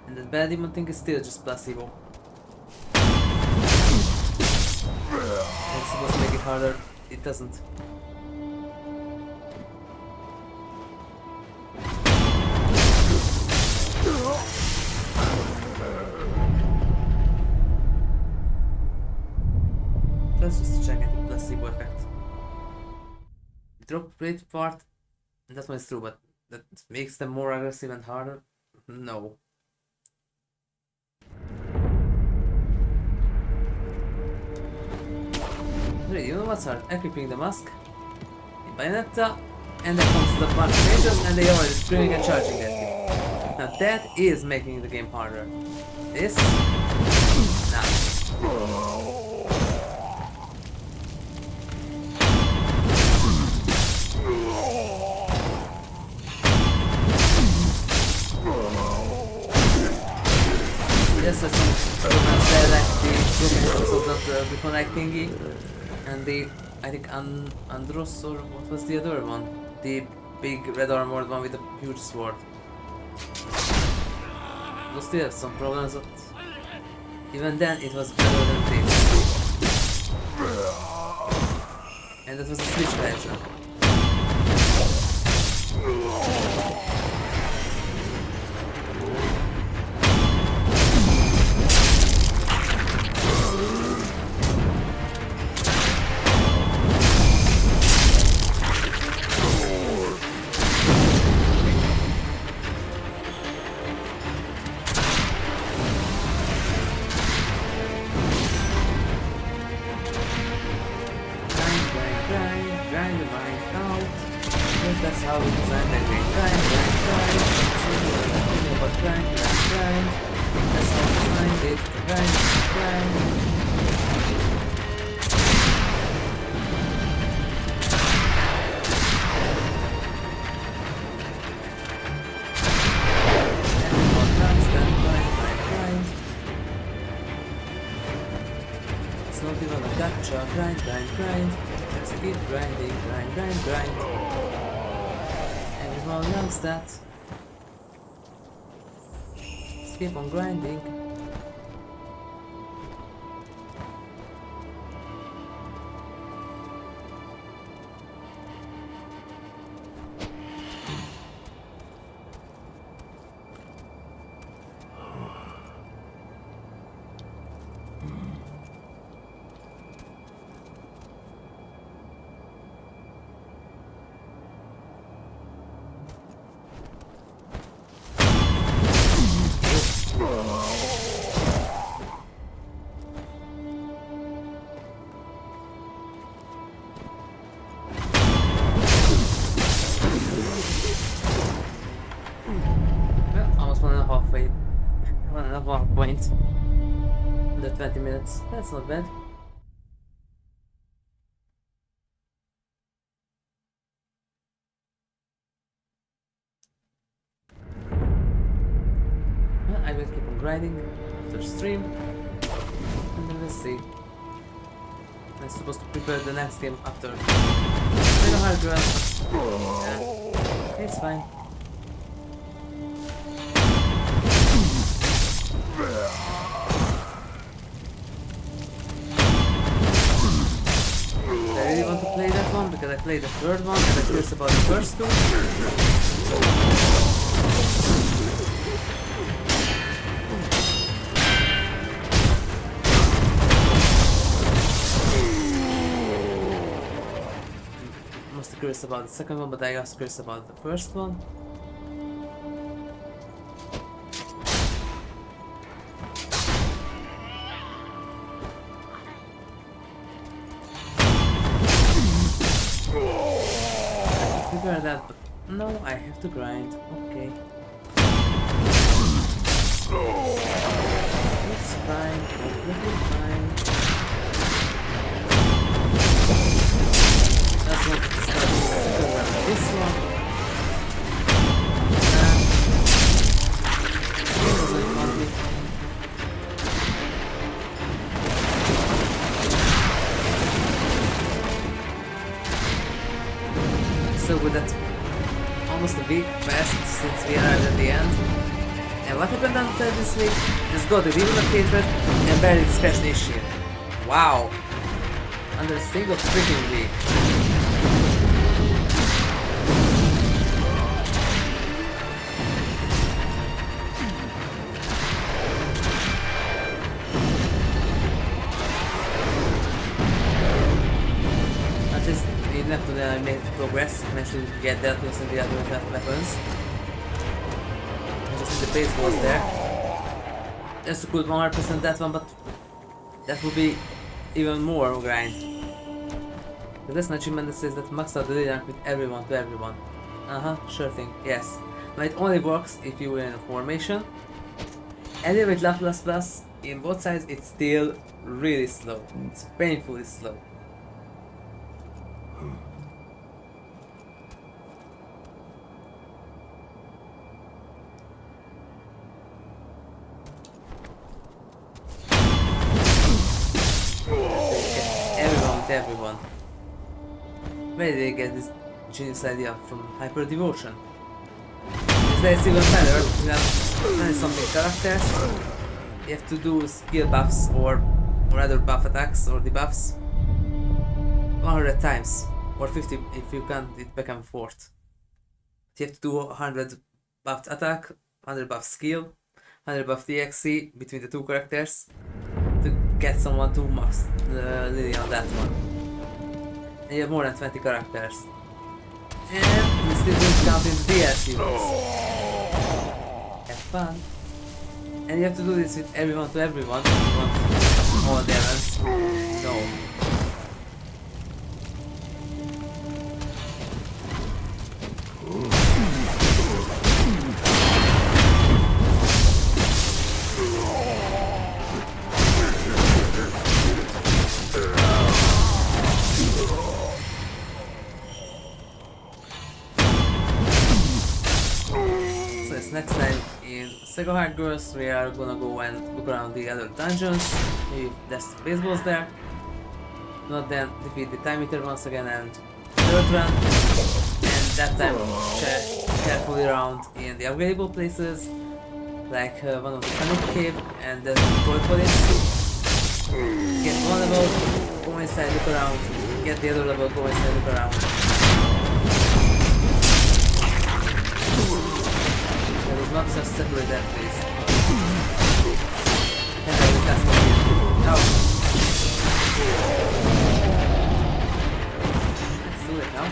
And the bad demon thing is still just placebo. It's supposed to make it harder, it doesn't. Let's just check it, the placebo effect. Drop rate part, that one is true, but that makes them more aggressive and harder? No. Really, you know what's hard? Equipping the mask in Bayonetta, and then comes the bunch of angels and they are already screaming and charging at you. Now that is making the game harder. This? Nah. Yes, I think they like the broken of the Biphonic thingy, and the, I think Andros, or what was the other one? The big red armored one with the huge sword. Those still have some problems, but even then it was better than this. And that was a Switch version. That's how we design the game. Grind. But grind. That's how we designed it. Grind. Grind. It's not even a gotcha. Grind. Just keep grinding. Grind. Everyone knows that. Just keep on grinding. Point. The 20 minutes. That's not bad. Well, I will keep on grinding after stream, and then we'll see. I'm supposed to prepare the next game after. It's a hard run. Yeah, it's fine. I really want to play that one because I play the third one and I'm curious about the first two. I'm mostly curious about the second one, but I also curious about the first one. That, but no, I have to grind. Okay. It's fine, completely fine. Just want to start the second one with this one. This doesn't want me. So with that almost a week passed since we arrived at the end. And what happened after this week? Just got the demon located and buried Saint Isshin. Wow! Under a single freaking week. Enough to then I made progress, managed to get that with the other weapons. Just the base was there. Just could 100% that one, but that would be even more grind. But that's an achievement that says that max out the rank with everyone to everyone. Sure thing, yes. But it only works if you were in a formation. Elevate Love Plus Plus in both sides, it's still really slow. It's painfully slow. Everyone. Where did they get this genius idea from hyper devotion? Is that even better? You have 20-something characters. You have to do skill buffs or other buff attacks or debuffs 100 times or 50 if you can't it back and forth. You have to do 100 buffed attack, 100 buff skill, 100 buff DXC between the two characters to get someone to max Lily on that one. And you have more than 20 characters. And we still don't count in the DLC ones. Have fun. And you have to do this with everyone to everyone if you want all the events. No. Next time in Sekiro Girls we are gonna go and look around the other dungeons, maybe there's baseballs there. Not then defeat the time eater once again and third run. And that time check carefully around in the upgradable places, like one of the Canuck Cave and the Toy Police. Get one level, go inside, look around, get the other level, go inside, look around. Not just separate that place. And I will cast it here. No! Let's do it now.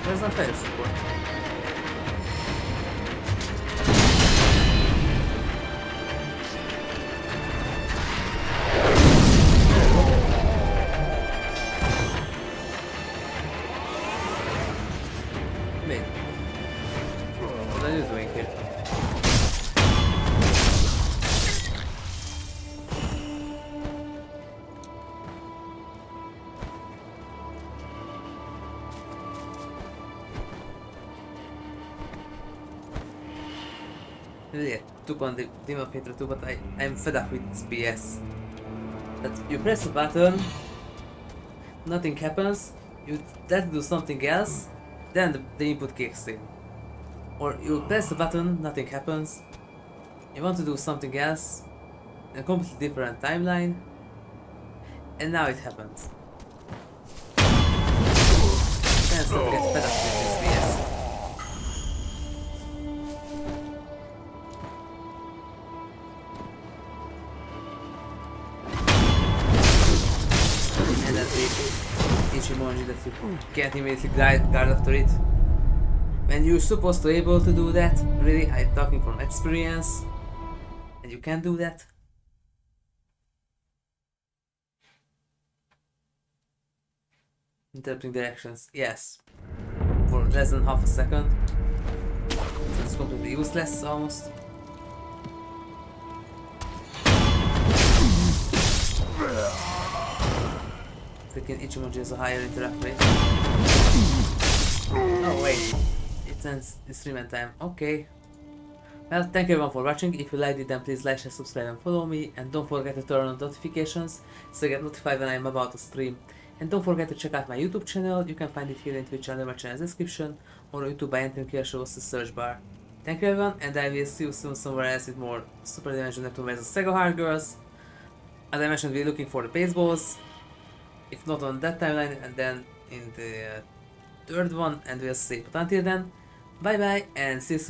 Where's my fire support? Really, I took on the Demon Playtrough too, but I'm fed up with this BS. That you press a button, nothing happens, you try to do something else, then the input kicks in. Or you press the button, nothing happens. You want to do something else, in a completely different timeline, and now it happens. Then stuff gets better with this VS. And that's each emoji that you can't immediately guard after it. When you're supposed to be able to do that, really, I'm talking from experience, and you can't do that. Interpreting directions, yes. For less than half a second. So it's completely useless almost. Freaking each emoji has a higher interact rate. Oh wait, it ends the stream end time, okay. Well, thank you everyone for watching. If you liked it, then please like, share, subscribe and follow me. And don't forget to turn on notifications so you get notified when I'm about to stream. And don't forget to check out my YouTube channel. You can find it here in Twitch under my channel's description, or on YouTube by entering here shows the search bar. Thank you everyone, and I will see you soon somewhere else with more Super Dimension Neptune vs Sega Hard Girls. As I mentioned, we're looking for the baseballs. If not on that timeline, and then in the third one, and we'll see. But until then, bye bye and see you soon.